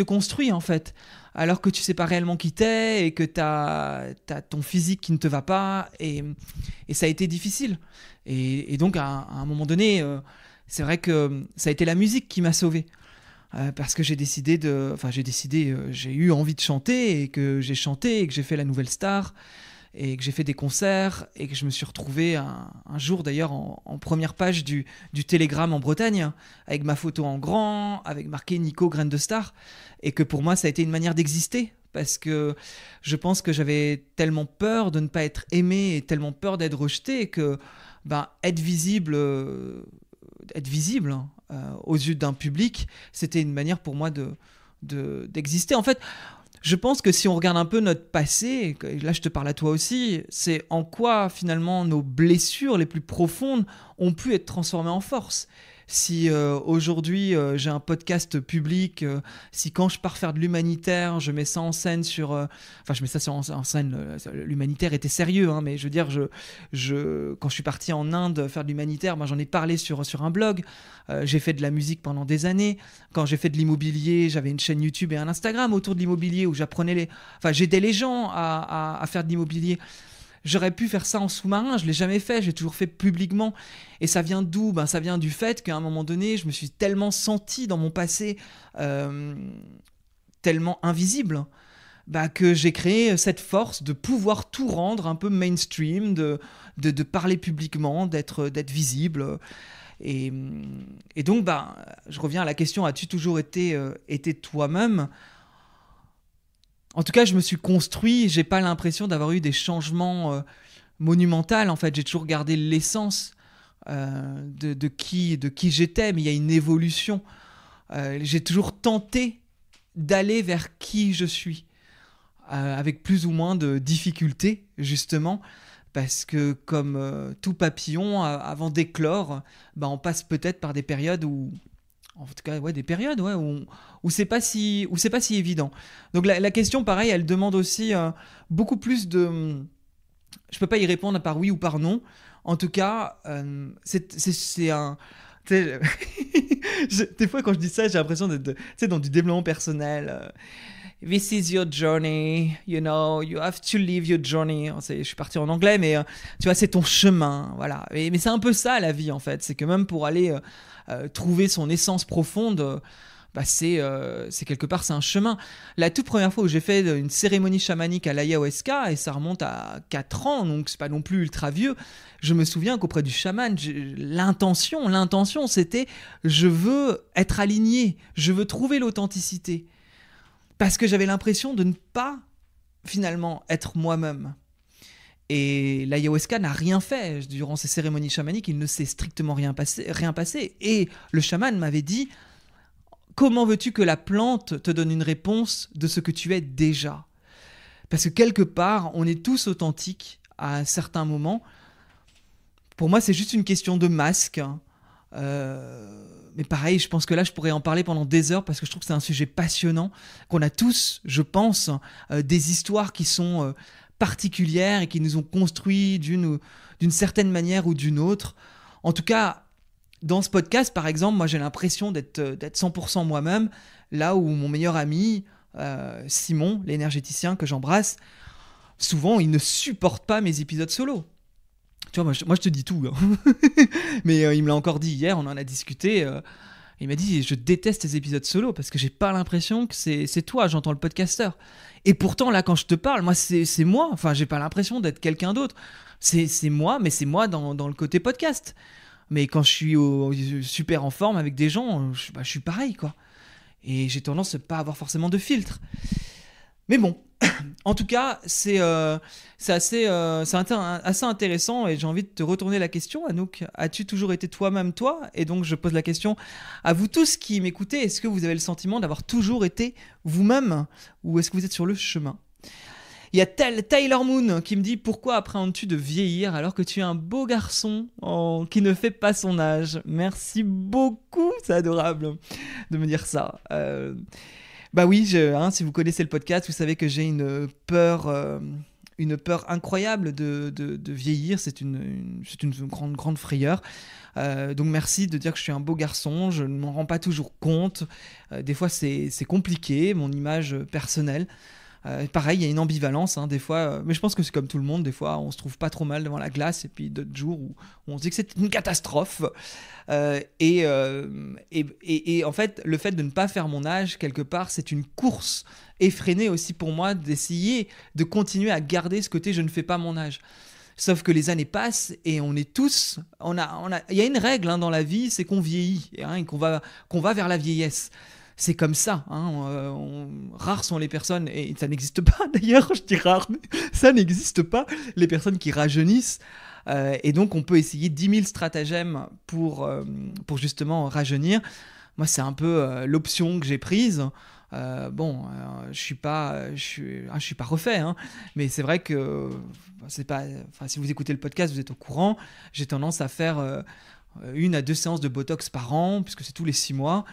construis en fait, alors que tu sais pas réellement qui t'es et que t'as ton physique qui ne te va pas et ça a été difficile et donc à un moment donné c'est vrai que ça a été la musique qui m'a sauvé. Parce que j'ai eu envie de chanter et que j'ai chanté et que j'ai fait La Nouvelle Star et que j'ai fait des concerts et que je me suis retrouvé un jour d'ailleurs en première page du Télégramme en Bretagne avec ma photo en grand, avec marqué Nico Graine de Star, et que pour moi ça a été une manière d'exister parce que je pense que j'avais tellement peur de ne pas être aimé et tellement peur d'être rejeté que être visible aux yeux d'un public, c'était une manière pour moi d'exister. En fait, je pense que si on regarde un peu notre passé, et là je te parle à toi aussi, c'est en quoi finalement nos blessures les plus profondes ont pu être transformées en force. Si aujourd'hui j'ai un podcast public, si quand je pars faire de l'humanitaire, je mets ça en scène je mets ça en scène, l'humanitaire était sérieux, hein, mais je veux dire, quand je suis parti en Inde faire de l'humanitaire, j'en ai parlé sur un blog, j'ai fait de la musique pendant des années, quand j'ai fait de l'immobilier, j'avais une chaîne YouTube et un Instagram autour de l'immobilier où j'aidais les gens à faire de l'immobilier. J'aurais pu faire ça en sous-marin, je ne l'ai jamais fait, j'ai toujours fait publiquement. Et ça vient d'où ? Ça vient du fait qu'à un moment donné, je me suis tellement senti dans mon passé tellement invisible que j'ai créé cette force de pouvoir tout rendre un peu mainstream, de parler publiquement, d'être visible. Et donc, je reviens à la question, as-tu toujours été toi-même ? En tout cas, je me suis construit, j'ai pas l'impression d'avoir eu des changements monumentaux. En fait, j'ai toujours gardé l'essence de qui j'étais, mais il y a une évolution. J'ai toujours tenté d'aller vers qui je suis, avec plus ou moins de difficultés, justement, parce que comme tout papillon, avant d'éclore, on passe peut-être par des périodes où... En tout cas, des périodes où c'est pas si évident. Donc la question, pareil, elle demande aussi beaucoup plus de... Je peux pas y répondre par oui ou par non. En tout cas, c'est un... Des fois, quand je dis ça, j'ai l'impression d'être dans du développement personnel. This is your journey, you have to live your journey. Je suis parti en anglais, mais tu vois, c'est ton chemin, voilà. Mais c'est un peu ça la vie en fait, c'est que même pour aller trouver son essence profonde, c'est quelque part c'est un chemin. La toute première fois où j'ai fait une cérémonie chamanique à l'ayahuasca, et ça remonte à 4 ans, donc c'est pas non plus ultra vieux, je me souviens qu'auprès du chaman, l'intention c'était je veux être aligné, je veux trouver l'authenticité. Parce que j'avais l'impression de ne pas, finalement, être moi-même. Et l'ayahuasca n'a rien fait. Durant ces cérémonies chamaniques, il ne s'est strictement rien passé. Et le chaman m'avait dit, comment veux-tu que la plante te donne une réponse de ce que tu es déjà ? Parce que quelque part, on est tous authentiques à certains moments. Pour moi, c'est juste une question de masque. Mais pareil, je pense que là, je pourrais en parler pendant des heures parce que je trouve que c'est un sujet passionnant, qu'on a tous, je pense, des histoires qui sont particulières et qui nous ont construits d'une certaine manière ou d'une autre. En tout cas, dans ce podcast, par exemple, moi, j'ai l'impression d'être 100% moi-même, là où mon meilleur ami, Simon, l'énergéticien que j'embrasse, souvent, il ne supporte pas mes épisodes solo. Tu vois, moi je te dis tout, hein. Mais il me l'a encore dit hier, on en a discuté. Il m'a dit, je déteste tes épisodes solo parce que j'ai pas l'impression que c'est toi, j'entends le podcasteur. Et pourtant, là, quand je te parle, moi, c'est moi. Enfin, j'ai pas l'impression d'être quelqu'un d'autre. C'est moi, mais c'est moi dans le côté podcast. Mais quand je suis super en forme avec des gens, je suis pareil, quoi. Et j'ai tendance à pas avoir forcément de filtre. Mais bon, en tout cas, c'est assez intéressant et j'ai envie de te retourner la question, Anouk. As-tu toujours été toi-même, toi ? Et donc, je pose la question à vous tous qui m'écoutez. Est-ce que vous avez le sentiment d'avoir toujours été vous-même ou est-ce que vous êtes sur le chemin ? Il y a Tyler Moon qui me dit « Pourquoi appréhendes-tu de vieillir alors que tu es un beau garçon qui ne fait pas son âge ?» Merci beaucoup, c'est adorable de me dire ça. Oui, si vous connaissez le podcast, vous savez que j'ai une peur incroyable de vieillir. C'est une grande frayeur. Donc merci de dire que je suis un beau garçon. Je ne m'en rends pas toujours compte. Des fois, c'est compliqué, mon image personnelle. Pareil, il y a une ambivalence, hein, des fois, mais je pense que c'est comme tout le monde, des fois on se trouve pas trop mal devant la glace, et puis d'autres jours où on se dit que c'est une catastrophe. Et en fait, le fait de ne pas faire mon âge, quelque part, c'est une course effrénée aussi pour moi d'essayer de continuer à garder ce côté je ne fais pas mon âge. Sauf que les années passent et on est tous, il y a une règle, hein, dans la vie, c'est qu'on vieillit, hein, et qu'on va vers la vieillesse. C'est comme ça, hein, rares sont les personnes, et ça n'existe pas d'ailleurs, je dis rare, mais ça n'existe pas, les personnes qui rajeunissent. Et donc on peut essayer 10 000 stratagèmes pour justement rajeunir. Moi, c'est un peu l'option que j'ai prise. Je suis pas refait, hein, mais c'est vrai que c'est pas. Enfin, si vous écoutez le podcast, vous êtes au courant. J'ai tendance à faire 1 à 2 séances de Botox par an, puisque c'est tous les 6 mois.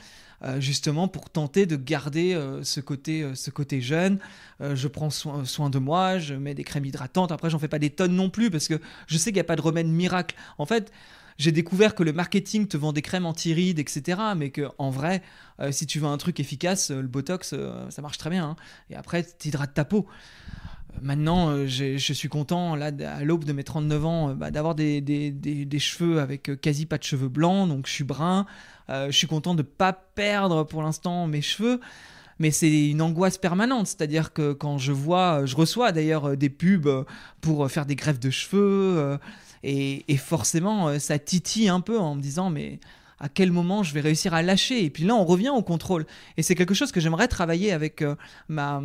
Justement pour tenter de garder ce côté jeune. Je prends soin de moi, je mets des crèmes hydratantes. Après, j'en fais pas des tonnes non plus parce que je sais qu'il n'y a pas de remède miracle. En fait, j'ai découvert que le marketing te vend des crèmes anti-rides, etc. Mais qu'en vrai, si tu veux un truc efficace, le Botox, ça marche très bien, hein. Et après, tu hydrates ta peau. Maintenant, je suis content, là, à l'aube de mes 39 ans, d'avoir des cheveux avec quasi pas de cheveux blancs, donc je suis brun. Je suis content de ne pas perdre pour l'instant mes cheveux, mais c'est une angoisse permanente. C'est-à-dire que quand je reçois d'ailleurs des pubs pour faire des greffes de cheveux, et forcément, ça titille un peu en me disant, mais à quel moment je vais réussir à lâcher? Et puis là, on revient au contrôle. Et c'est quelque chose que j'aimerais travailler avec ma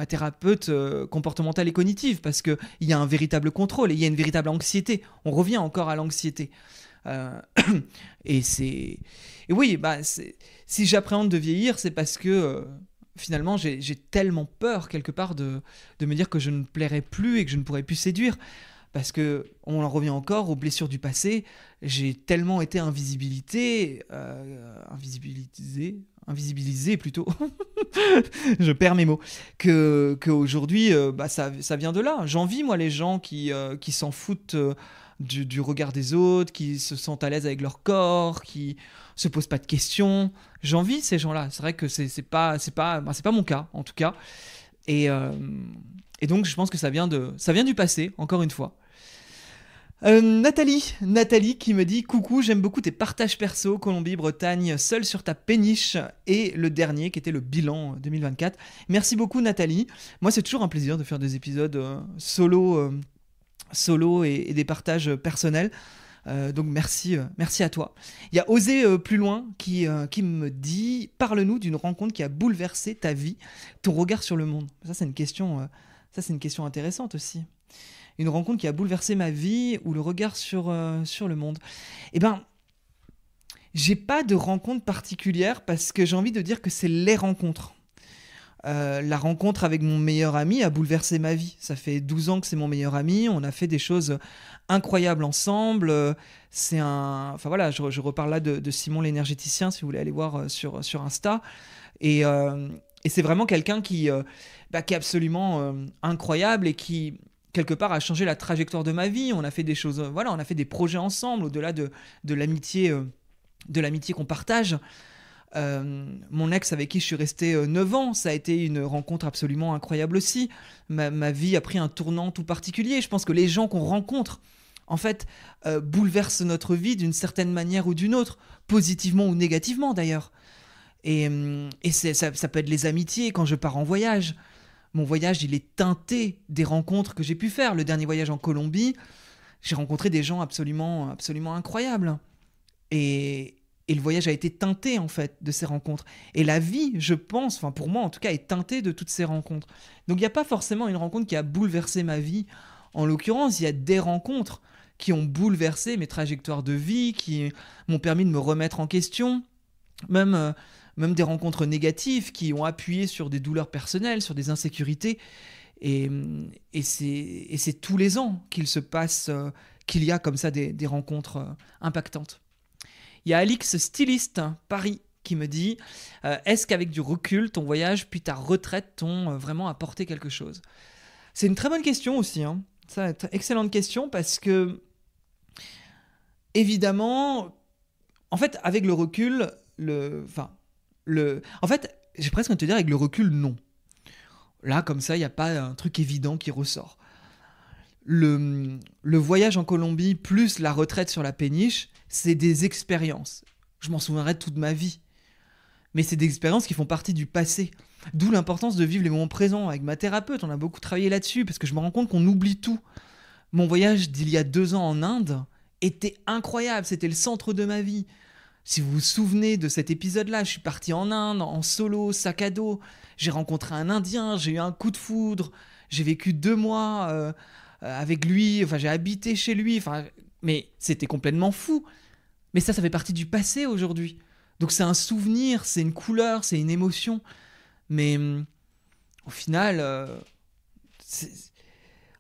thérapeute comportementale et cognitive, parce qu'il y a un véritable contrôle et il y a une véritable anxiété. On revient encore à l'anxiété. Et oui, si j'appréhende de vieillir, c'est parce que finalement, j'ai tellement peur, quelque part, de me dire que je ne plairai plus et que je ne pourrai plus séduire. Parce que on en revient encore aux blessures du passé. J'ai tellement été invisibilisé plutôt. Je perds mes mots. Qu'aujourd'hui, ça vient de là. J'envie, moi, les gens qui s'en foutent du regard des autres, qui se sentent à l'aise avec leur corps, qui se posent pas de questions. J'envie ces gens-là. C'est vrai que c'est pas mon cas, en tout cas. Et donc, je pense que ça vient du passé, encore une fois. Nathalie qui me dit: coucou, j'aime beaucoup tes partages perso, Colombie-Bretagne, seul sur ta péniche, et le dernier qui était le bilan 2024. Merci beaucoup, Nathalie. Moi, c'est toujours un plaisir de faire des épisodes solo et des partages personnels. Donc merci à toi. Il y a Osé plus loin qui me dit: parle-nous d'une rencontre qui a bouleversé ta vie, ton regard sur le monde. Ça, c'est une question intéressante aussi. Une rencontre qui a bouleversé ma vie ou le regard sur le monde. Eh ben, j'ai pas de rencontre particulière, parce que j'ai envie de dire que c'est les rencontres. La rencontre avec mon meilleur ami a bouleversé ma vie. Ça fait 12 ans que c'est mon meilleur ami. On a fait des choses incroyables ensemble. Enfin voilà, je reparle là de Simon l'énergéticien, si vous voulez aller voir sur Insta. Et c'est vraiment quelqu'un qui est absolument incroyable et qui, quelque part, a changé la trajectoire de ma vie. On a fait des choses, on a fait des projets ensemble, au-delà de l'amitié qu'on partage. Mon ex avec qui je suis resté 9 ans, ça a été une rencontre absolument incroyable aussi. Ma vie a pris un tournant tout particulier. Je pense que les gens qu'on rencontre, en fait, bouleversent notre vie d'une certaine manière ou d'une autre, positivement ou négativement d'ailleurs. Et ça peut être les amitiés. Quand je pars en voyage, mon voyage, il est teinté des rencontres que j'ai pu faire. Le dernier voyage en Colombie, j'ai rencontré des gens absolument, absolument incroyables. Et le voyage a été teinté, en fait, de ces rencontres. Et la vie, je pense, enfin pour moi en tout cas, est teintée de toutes ces rencontres. Donc il n'y a pas forcément une rencontre qui a bouleversé ma vie. En l'occurrence, il y a des rencontres qui ont bouleversé mes trajectoires de vie, qui m'ont permis de me remettre en question. Même des rencontres négatives qui ont appuyé sur des douleurs personnelles, sur des insécurités. Et c'est tous les ans qu'il se passe, qu'il y a comme ça des rencontres impactantes. Il y a Alix, styliste, Paris, qui me dit: est-ce qu'avec du recul, ton voyage puis ta retraite t'ont vraiment apporté quelque chose? C'est une très bonne question aussi, hein. Ça, excellente question, parce que, évidemment, en fait, avec le recul, en fait, j'ai presque envie de te dire, avec le recul, non. Là, comme ça, il n'y a pas un truc évident qui ressort. Le voyage en Colombie plus la retraite sur la péniche, c'est des expériences. Je m'en souviendrai toute ma vie. Mais c'est des expériences qui font partie du passé. D'où l'importance de vivre les moments présents. Avec ma thérapeute, on a beaucoup travaillé là-dessus, parce que je me rends compte qu'on oublie tout. Mon voyage d'il y a 2 ans en Inde était incroyable, c'était le centre de ma vie. Si vous vous souvenez de cet épisode-là, je suis parti en Inde, en solo, sac à dos. J'ai rencontré un Indien, j'ai eu un coup de foudre. J'ai vécu 2 mois avec lui, enfin j'ai habité chez lui. Mais c'était complètement fou. Mais ça fait partie du passé aujourd'hui. Donc c'est un souvenir, c'est une couleur, c'est une émotion. Mais au final,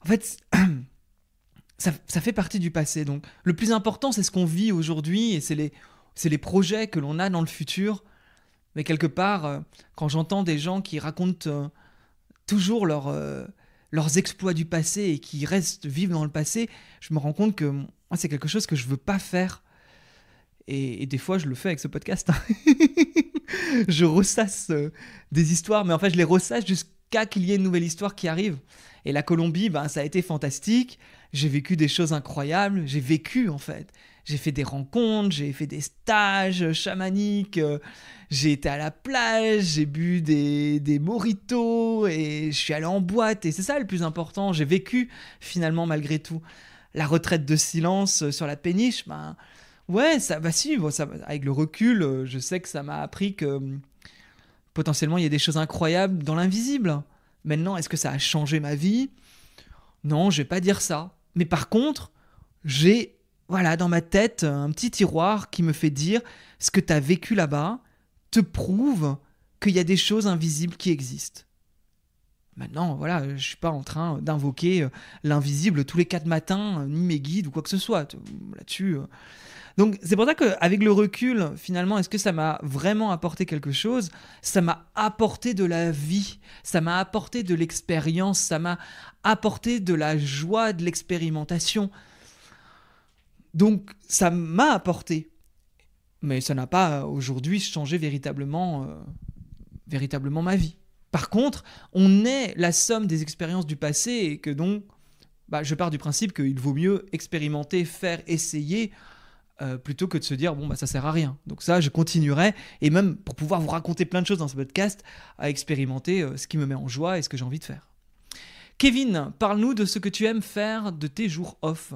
en fait, ça fait partie du passé. Donc le plus important, c'est ce qu'on vit aujourd'hui et c'est les projets que l'on a dans le futur. Mais quelque part, quand j'entends des gens qui racontent toujours leurs exploits du passé et qui restent vivre dans le passé, je me rends compte que moi, c'est quelque chose que je veux pas faire. Et des fois, je le fais avec ce podcast. Je ressasse des histoires, mais en fait, je les ressasse jusqu'à qu'il y ait une nouvelle histoire qui arrive. Et la Colombie, ça a été fantastique. J'ai vécu des choses incroyables. J'ai vécu, en fait. J'ai fait des rencontres, j'ai fait des stages chamaniques, j'ai été à la plage, j'ai bu des mojitos et je suis allé en boîte. Et c'est ça le plus important. J'ai vécu, finalement, malgré tout. La retraite de silence sur la péniche, ouais, avec le recul, je sais que ça m'a appris que potentiellement il y a des choses incroyables dans l'invisible. Maintenant, est-ce que ça a changé ma vie ? Non, je vais pas dire ça. Mais par contre, j'ai dans ma tête un petit tiroir qui me fait dire ce que tu as vécu là-bas te prouve qu'il y a des choses invisibles qui existent. Maintenant, je suis pas en train d'invoquer l'invisible tous les 4 matins, ni mes guides ou quoi que ce soit. Là-dessus. Donc c'est pour ça qu'avec le recul, finalement, est-ce que ça m'a vraiment apporté quelque chose ? Ça m'a apporté de la vie, ça m'a apporté de l'expérience, ça m'a apporté de la joie, de l'expérimentation. Donc ça m'a apporté, mais ça n'a pas aujourd'hui changé véritablement ma vie. Par contre, on est la somme des expériences du passé et que donc, je pars du principe qu'il vaut mieux expérimenter, faire, essayer, plutôt que de se dire ça sert à rien. Donc ça, je continuerai, et même pour pouvoir vous raconter plein de choses dans ce podcast, à expérimenter ce qui me met en joie et ce que j'ai envie de faire. Kevin, parle-nous de ce que tu aimes faire de tes jours off.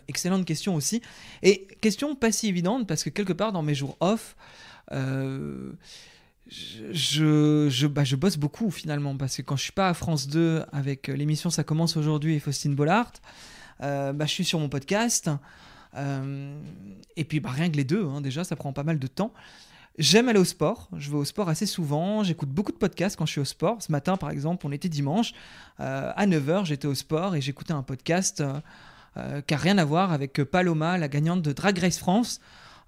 Excellente question aussi, et question pas si évidente parce que quelque part dans mes jours off, je bosse beaucoup finalement, parce que quand je suis pas à France 2 avec l'émission Ça commence aujourd'hui et Faustine Bollard, je suis sur mon podcast. Et puis rien que les deux, déjà ça prend pas mal de temps. J'aime aller au sport, je vais au sport assez souvent, j'écoute beaucoup de podcasts quand je suis au sport. Ce matin par exemple, on était dimanche, à 9h j'étais au sport et j'écoutais un podcast qui n'a rien à voir avec Paloma, la gagnante de Drag Race France.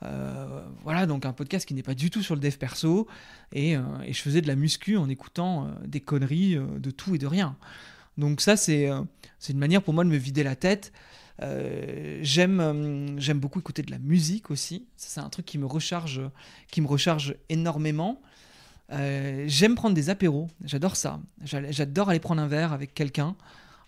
Donc un podcast qui n'est pas du tout sur le dev perso, et je faisais de la muscu en écoutant des conneries de tout et de rien. Donc ça c'est une manière pour moi de me vider la tête. J'aime beaucoup écouter de la musique aussi. Ça, c'est un truc qui me recharge énormément. J'aime prendre des apéros, j'adore ça. J'adore aller prendre un verre avec quelqu'un,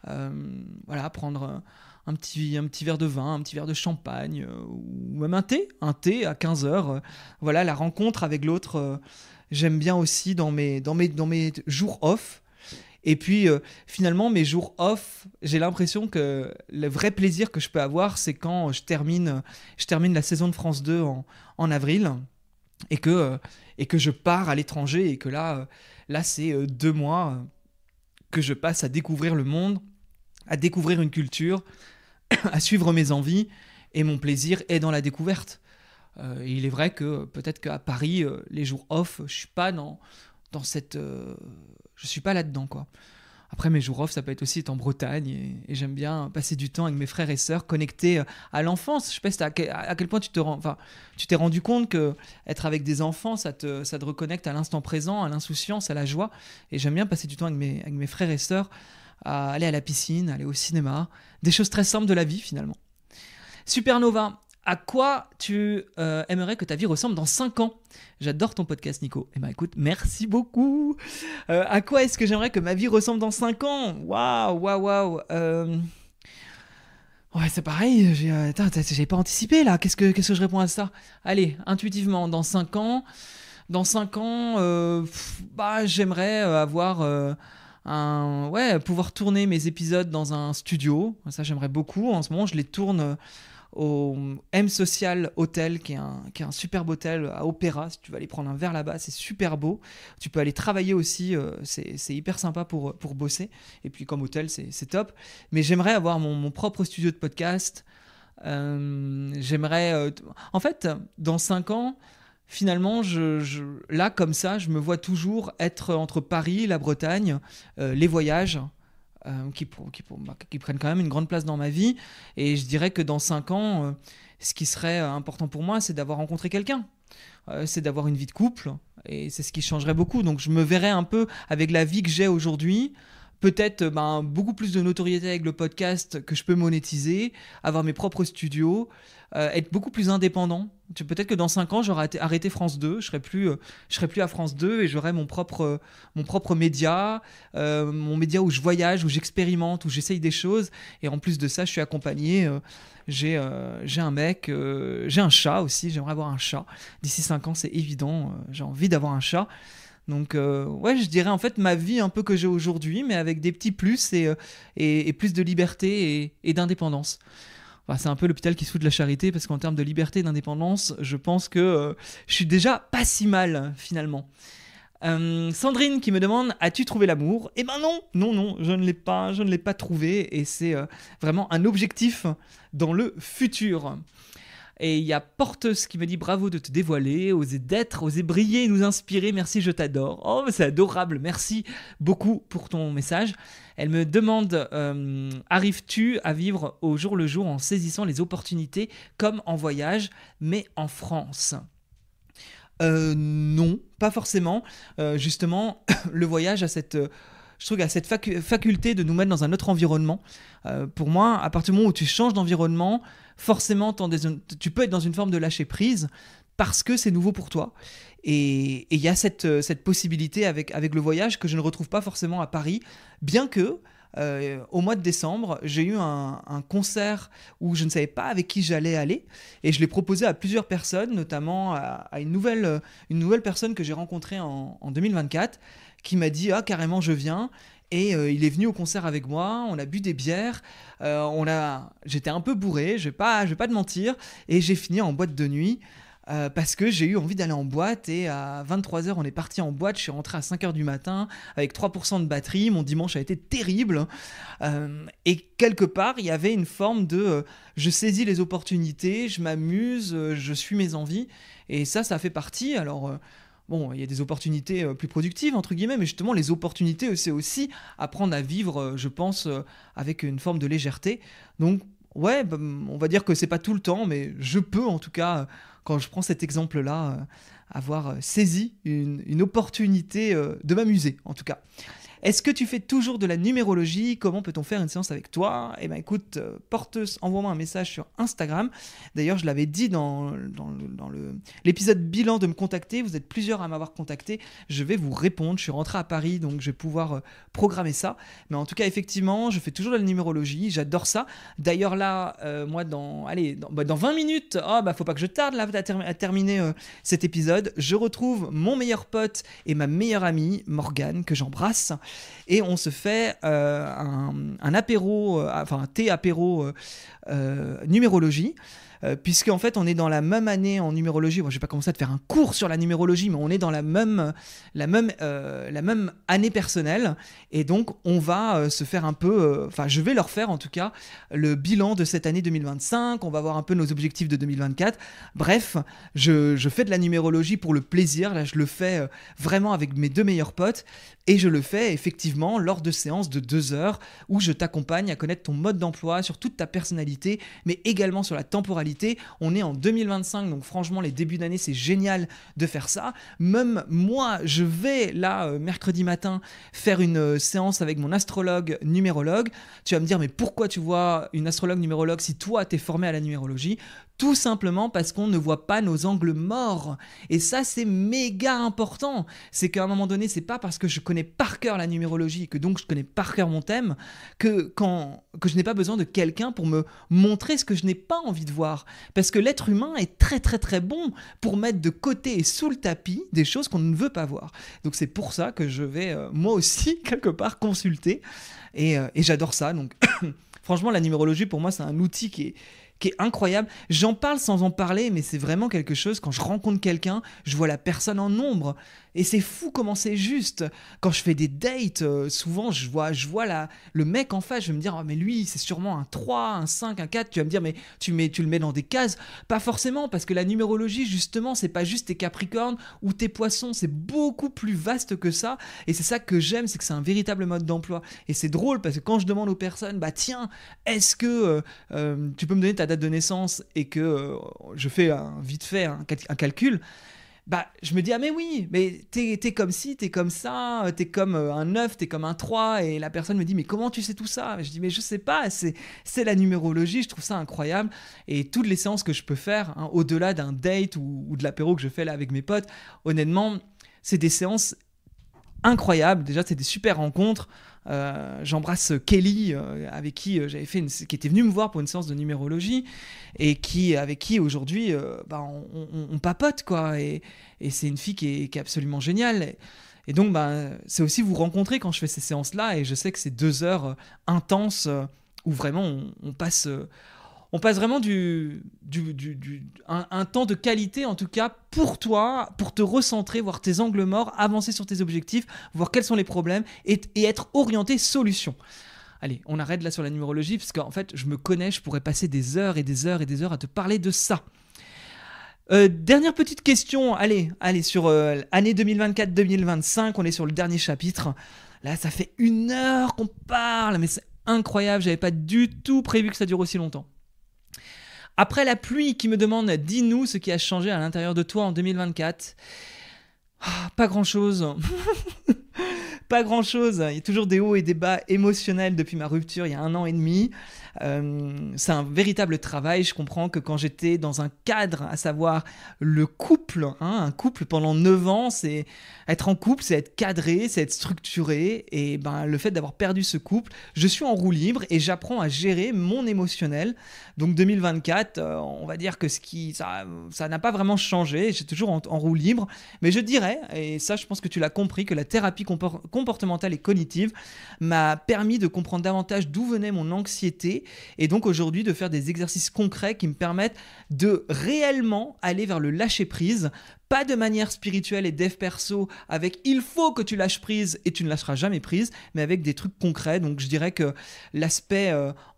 prendre un petit verre de vin, un petit verre de champagne, ou même un thé à 15h. La rencontre avec l'autre, j'aime bien aussi dans mes jours off. Et puis finalement, mes jours off, j'ai l'impression que le vrai plaisir que je peux avoir, c'est quand je termine la saison de France 2 en avril, et que je pars à l'étranger, et que là c'est 2 mois que je passe à découvrir le monde, à découvrir une culture, à suivre mes envies, et mon plaisir est dans la découverte. Et il est vrai que peut-être qu'à Paris, les jours off, je suis pas dans cette... je suis pas là-dedans, quoi. Après, mes jours off, ça peut être aussi être en Bretagne, et j'aime bien passer du temps avec mes frères et sœurs, connectés à l'enfance. Je sais pas à quel point tu t'es rendu compte que être avec des enfants, ça te reconnecte à l'instant présent, à l'insouciance, à la joie. Et j'aime bien passer du temps avec mes frères et sœurs, à aller à la piscine, aller au cinéma, des choses très simples de la vie finalement. Supernova. À quoi tu aimerais que ta vie ressemble dans 5 ans? J'adore ton podcast, Nico. Eh ben écoute, merci beaucoup. À quoi est-ce que j'aimerais que ma vie ressemble dans 5 ans? Waouh, waouh, waouh. Ouais, c'est pareil, j'avais pas anticipé là. Qu'est-ce que je réponds à ça? Allez, intuitivement, dans 5 ans, j'aimerais avoir pouvoir tourner mes épisodes dans un studio. Ça, j'aimerais beaucoup. En ce moment, je les tourne au M Social Hotel, qui est un superbe hôtel à Opéra. Si tu veux aller prendre un verre là-bas, c'est super beau. Tu peux aller travailler aussi, c'est hyper sympa pour bosser. Et puis comme hôtel, c'est top. Mais j'aimerais avoir mon propre studio de podcast. En fait, dans 5 ans, finalement, là, comme ça, je me vois toujours être entre Paris, la Bretagne, les voyages, qui prennent quand même une grande place dans ma vie. Et je dirais que dans 5 ans, ce qui serait important pour moi, c'est d'avoir rencontré quelqu'un. C'est d'avoir une vie de couple. Et c'est ce qui changerait beaucoup. Donc je me verrais un peu avec la vie que j'ai aujourd'hui. Peut-être beaucoup plus de notoriété avec le podcast que je peux monétiser, avoir mes propres studios, être beaucoup plus indépendant. Peut-être que dans 5 ans, j'aurai arrêté France 2, je serai plus à France 2 et j'aurai mon propre média, mon média où je voyage, où j'expérimente, où j'essaye des choses. Et en plus de ça, je suis accompagné. J'ai un mec, j'ai un chat aussi, j'aimerais avoir un chat. D'ici 5 ans, c'est évident, j'ai envie d'avoir un chat. Donc je dirais en fait ma vie un peu que j'ai aujourd'hui, mais avec des petits plus et plus de liberté et d'indépendance. Enfin, c'est un peu l'hôpital qui se fout de la charité, parce qu'en termes de liberté et d'indépendance, je pense que je suis déjà pas si mal finalement. Sandrine qui me demande: as-tu trouvé l'amour? Eh ben non, je ne l'ai pas trouvé, et c'est vraiment un objectif dans le futur. Et il y a Porteuse qui me dit: bravo de te dévoiler, oser d'être, oser briller et nous inspirer, merci, je t'adore. Oh, c'est adorable, merci beaucoup pour ton message. Elle me demande: arrives-tu à vivre au jour le jour en saisissant les opportunités comme en voyage, mais en France? Non, pas forcément. Justement, le voyage a cette faculté de nous mettre dans un autre environnement. Pour moi, à partir du moment où tu changes d'environnement, forcément, tu peux être dans une forme de lâcher prise parce que c'est nouveau pour toi. Et il y a cette possibilité avec le voyage que je ne retrouve pas forcément à Paris, bien que au mois de décembre, j'ai eu un concert où je ne savais pas avec qui j'allais aller, et je l'ai proposé à plusieurs personnes, notamment à une nouvelle personne que j'ai rencontrée en 2024, qui m'a dit: ah, carrément, je viens. Et il est venu au concert avec moi, on a bu des bières, j'étais un peu bourré, je vais pas te mentir, et j'ai fini en boîte de nuit. Parce que j'ai eu envie d'aller en boîte, et à 23h on est parti en boîte, je suis rentré à 5h du matin avec 3% de batterie, mon dimanche a été terrible, et quelque part il y avait une forme de je saisis les opportunités, je m'amuse, je suis mes envies, et ça fait partie. Alors bon, il y a des opportunités plus productives entre guillemets, mais justement les opportunités, c'est aussi apprendre à vivre, je pense, avec une forme de légèreté. Donc ouais, on va dire que c'est pas tout le temps, mais je peux en tout cas, quand je prends cet exemple-là, avoir saisi une opportunité de m'amuser, en tout cas. Est-ce que tu fais toujours de la numérologie? Comment peut-on faire une séance avec toi? Eh bien écoute, Porteuse, envoie-moi un message sur Instagram. D'ailleurs, je l'avais dit dans l'épisode bilan de me contacter. Vous êtes plusieurs à m'avoir contacté. Je vais vous répondre. Je suis rentré à Paris, donc je vais pouvoir programmer ça. Mais en tout cas, effectivement, je fais toujours de la numérologie. J'adore ça. D'ailleurs là, moi, dans 20 minutes, faut pas que je tarde là à terminer cet épisode. Je retrouve mon meilleur pote et ma meilleure amie, Morgane, que j'embrasse. Et on se fait un apéro, un thé apéro numérologie. Puisque en fait on est dans la même année en numérologie. Bon, je vais pas commencer à te faire un cours sur la numérologie, mais on est dans la même année personnelle, et donc on va se faire un peu, je vais leur faire en tout cas le bilan de cette année 2025. On va voir un peu nos objectifs de 2024. Bref, je fais de la numérologie pour le plaisir. Là, je le fais vraiment avec mes 2 meilleurs potes, et je le fais effectivement lors de séances de 2 heures où je t'accompagne à connaître ton mode d'emploi, sur toute ta personnalité, mais également sur la temporalité. On est en 2025, donc franchement les débuts d'année c'est génial de faire ça. Même moi je vais là mercredi matin faire une séance avec mon astrologue numérologue. Tu vas me dire: mais pourquoi tu vois une astrologue numérologue si toi t'es formé à la numérologie? Tout simplement parce qu'on ne voit pas nos angles morts. Et ça, c'est méga important. C'est qu'à un moment donné, c'est pas parce que je connais par cœur la numérologie et que donc je connais par cœur mon thème que je n'ai pas besoin de quelqu'un pour me montrer ce que je n'ai pas envie de voir. Parce que l'être humain est très très très bon pour mettre de côté et sous le tapis des choses qu'on ne veut pas voir. Donc c'est pour ça que je vais moi aussi quelque part consulter et j'adore ça. Donc franchement, la numérologie pour moi c'est un outil qui est incroyable. J'en parle sans en parler, mais c'est vraiment quelque chose, quand je rencontre quelqu'un, je vois la personne en ombre. Et c'est fou comment c'est juste. Quand je fais des dates, souvent je vois le mec en face, je vais me dire, oh, mais lui, c'est sûrement un 3, un 5, un 4. Tu vas me dire, mais tu le mets dans des cases. Pas forcément, parce que la numérologie, justement, c'est pas juste tes capricornes ou tes poissons, c'est beaucoup plus vaste que ça. Et c'est ça que j'aime, c'est que c'est un véritable mode d'emploi. Et c'est drôle, parce que quand je demande aux personnes, bah tiens, est-ce que tu peux me donner ta date de naissance et que je fais vite fait un calcul, bah, je me dis, ah mais oui, mais t'es comme ci, t'es comme ça, t'es comme un 9, t'es comme un 3, et la personne me dit, mais comment tu sais tout ça? Je dis, mais je sais pas, c'est la numérologie, je trouve ça incroyable, et toutes les séances que je peux faire, hein, au-delà d'un date ou de l'apéro que je fais là avec mes potes, honnêtement, c'est des séances incroyables. Déjà, c'est des super rencontres. J'embrasse Kelly, avec qui j'avais fait qui était venue me voir pour une séance de numérologie et avec qui aujourd'hui on papote quoi. Et c'est une fille qui est absolument géniale. Et donc c'est aussi vous rencontrer quand je fais ces séances là, et je sais que c'est 2 heures intenses où vraiment on passe vraiment un temps de qualité, en tout cas, pour toi, pour te recentrer, voir tes angles morts, avancer sur tes objectifs, voir quels sont les problèmes et être orienté solution. Allez, on arrête là sur la numérologie, parce qu'en fait, je me connais, je pourrais passer des heures et des heures et des heures à te parler de ça. Dernière petite question, allez, sur année 2024-2025, on est sur le dernier chapitre. Là, ça fait 1 heure qu'on parle, mais c'est incroyable, j'avais pas du tout prévu que ça dure aussi longtemps. Après la pluie qui me demande, dis-nous ce qui a changé à l'intérieur de toi en 2024. Pas grand-chose. Pas grand-chose. Il y a toujours des hauts et des bas émotionnels depuis ma rupture il y a 1 an et demi. C'est un véritable travail. Je comprends que quand j'étais dans un cadre, à savoir le couple, un couple pendant 9 ans, c'est être en couple, c'est être cadré, c'est être structuré. Et le fait d'avoir perdu ce couple, je suis en roue libre et j'apprends à gérer mon émotionnel. Donc 2024, on va dire que ça n'a pas vraiment changé. J'ai toujours en roue libre. Mais je dirais, et ça je pense que tu l'as compris, que la thérapie comportementale et cognitive m'a permis de comprendre davantage d'où venait mon anxiété, et donc aujourd'hui de faire des exercices concrets qui me permettent de réellement aller vers le lâcher prise, pas de manière spirituelle et dev perso avec il faut que tu lâches prise et tu ne lâcheras jamais prise, mais avec des trucs concrets. Donc je dirais que l'aspect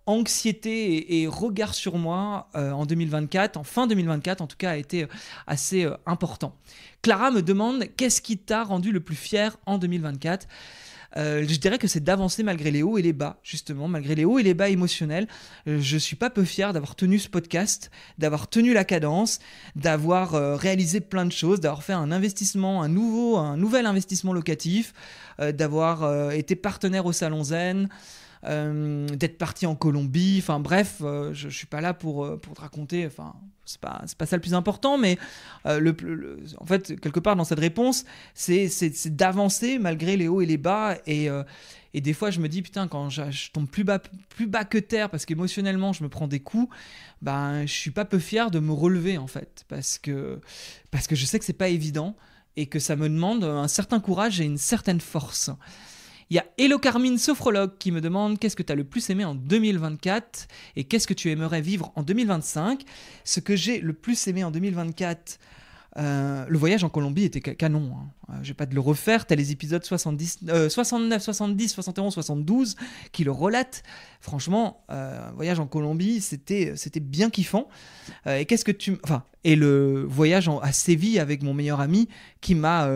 anxiété et regard sur moi en 2024, en fin 2024 en tout cas, a été assez important. Clara me demande, qu'est-ce qui t'a rendu le plus fier en 2024 ? Je dirais que c'est d'avancer malgré les hauts et les bas, justement, malgré les hauts et les bas émotionnels. Je suis pas peu fier d'avoir tenu ce podcast, d'avoir tenu la cadence, d'avoir réalisé plein de choses, d'avoir fait un investissement, un nouvel investissement locatif, d'avoir été partenaire au Salon Zen, d'être parti en Colombie, enfin bref, je suis pas là pour te raconter, enfin c'est pas ça le plus important, mais en fait quelque part dans cette réponse c'est d'avancer malgré les hauts et les bas, et des fois je me dis putain, quand je tombe plus bas que terre parce qu'émotionnellement je me prends des coups, je suis pas peu fier de me relever en fait, parce que je sais que c'est pas évident et que ça me demande un certain courage et une certaine force. Il y a Hello Carmine Sophrologue qui me demande qu'est-ce que tu as le plus aimé en 2024 et qu'est-ce que tu aimerais vivre en 2025. Ce que j'ai le plus aimé en 2024, le voyage en Colombie était canon. Je vais pas te le refaire, tu as les épisodes 69, 70, 71, 72 qui le relatent. Franchement, voyage en Colombie, c'était bien kiffant. Et le voyage à Séville avec mon meilleur ami qui m'a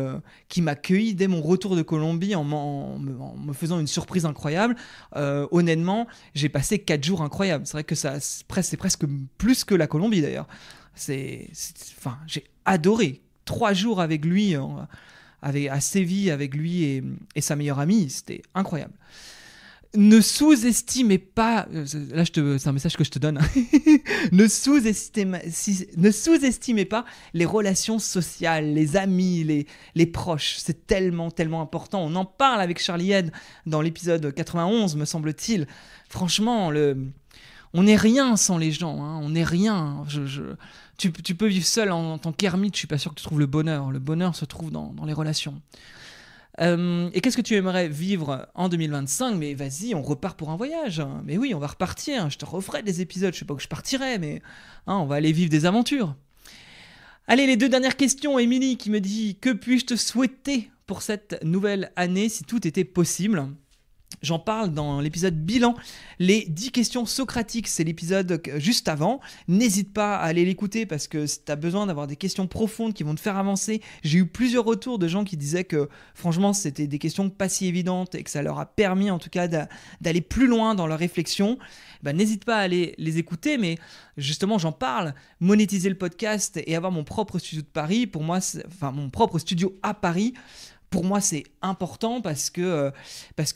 accueilli dès mon retour de Colombie en me faisant une surprise incroyable. Honnêtement, j'ai passé 4 jours incroyables. C'est vrai que c'est presque plus que la Colombie d'ailleurs. J'ai adoré 3 jours avec lui, à Séville avec lui et sa meilleure amie, c'était incroyable. Ne sous-estimez pas, là c'est un message que je te donne, ne sous-estimez pas les relations sociales, les amis, les proches, c'est tellement, tellement important. On en parle avec Charlie Head dans l'épisode 91, me semble-t-il. Franchement, on n'est rien sans les gens, hein. On n'est rien. Tu peux vivre seul en tant qu'ermite, je suis pas sûr que tu trouves le bonheur. Le bonheur se trouve dans les relations. Et qu'est-ce que tu aimerais vivre en 2025 ? Mais vas-y, on repart pour un voyage. Mais oui, on va repartir. Je te referai des épisodes. Je sais pas où je partirai, mais on va aller vivre des aventures. Allez, les 2 dernières questions. Émilie qui me dit « Que puis-je te souhaiter pour cette nouvelle année si tout était possible ?» J'en parle dans l'épisode bilan, les 10 questions socratiques, c'est l'épisode juste avant. N'hésite pas à aller l'écouter parce que si tu as besoin d'avoir des questions profondes qui vont te faire avancer, j'ai eu plusieurs retours de gens qui disaient que franchement c'était des questions pas si évidentes et que ça leur a permis en tout cas d'aller plus loin dans leur réflexion. N'hésite pas à aller les écouter, mais justement j'en parle, monétiser le podcast et avoir mon propre studio de Paris, pour moi, mon propre studio à Paris. Pour moi, c'est important parce qu'à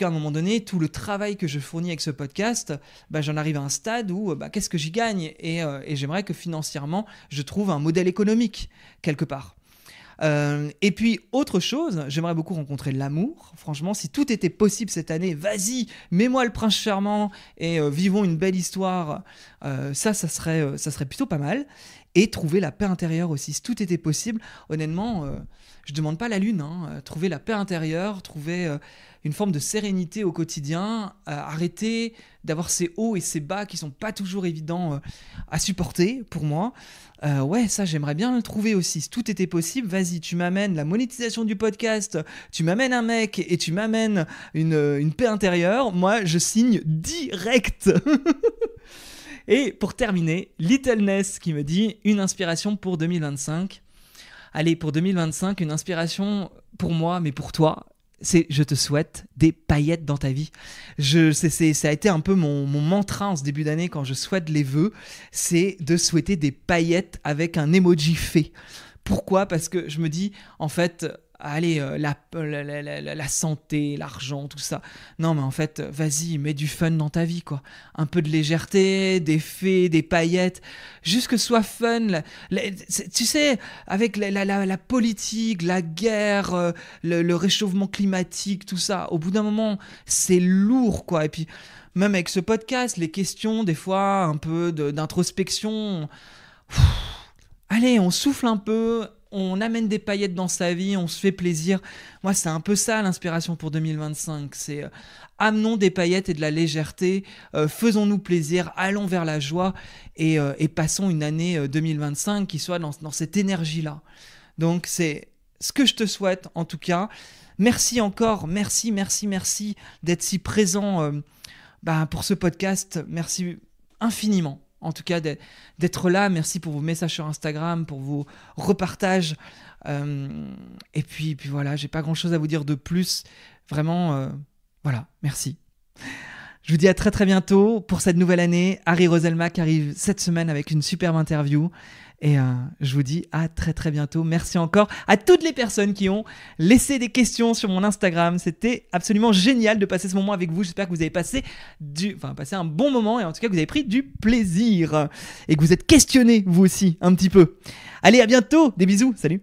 un moment donné, tout le travail que je fournis avec ce podcast, j'en arrive à un stade où qu'est-ce que j'y gagne et j'aimerais que financièrement, je trouve un modèle économique quelque part. Et puis, autre chose, j'aimerais beaucoup rencontrer l'amour. Franchement, si tout était possible cette année, vas-y, mets-moi le prince charmant et vivons une belle histoire. Ça serait plutôt pas mal. Et trouver la paix intérieure aussi. Si tout était possible, honnêtement, je ne demande pas la lune. Trouver la paix intérieure, trouver une forme de sérénité au quotidien, arrêter d'avoir ces hauts et ces bas qui ne sont pas toujours évidents à supporter pour moi. Ouais, ça, j'aimerais bien le trouver aussi. Si tout était possible, vas-y, tu m'amènes la monétisation du podcast, tu m'amènes un mec et tu m'amènes une paix intérieure. Moi, je signe direct. Et pour terminer, Little Ness qui me dit une inspiration pour 2025. Allez, pour 2025, une inspiration pour moi, mais pour toi, c'est je te souhaite des paillettes dans ta vie. Ça a été un peu mon mantra en ce début d'année quand je souhaite les vœux, c'est de souhaiter des paillettes avec un emoji fée. Pourquoi ? Parce que je me dis, en fait, allez, la santé, l'argent, tout ça. Non, mais en fait, vas-y, mets du fun dans ta vie, quoi. Un peu de légèreté, des fées, des paillettes. Juste que ce soit fun. Tu sais, avec la politique, la guerre, le réchauffement climatique, tout ça, au bout d'un moment, c'est lourd, quoi. Et puis, même avec ce podcast, les questions, des fois, un peu d'introspection. Allez, on souffle un peu, on amène des paillettes dans sa vie, on se fait plaisir. Moi, c'est un peu ça l'inspiration pour 2025. C'est amenons des paillettes et de la légèreté, faisons-nous plaisir, allons vers la joie et passons une année 2025 qui soit dans cette énergie-là. Donc, c'est ce que je te souhaite en tout cas. Merci encore, merci d'être si présent pour ce podcast. Merci infiniment. En tout cas, d'être là. Merci pour vos messages sur Instagram, pour vos repartages. Et puis voilà, j'ai pas grand-chose à vous dire de plus. Vraiment, voilà, merci. Je vous dis à très très bientôt pour cette nouvelle année. Harry Roselmack arrive cette semaine avec une superbe interview. Et je vous dis à très très bientôt. Merci encore à toutes les personnes qui ont laissé des questions sur mon Instagram. C'était absolument génial de passer ce moment avec vous. J'espère que vous avez passé un bon moment et en tout cas que vous avez pris du plaisir et que vous êtes questionnés vous aussi un petit peu. Allez, à bientôt. Des bisous. Salut.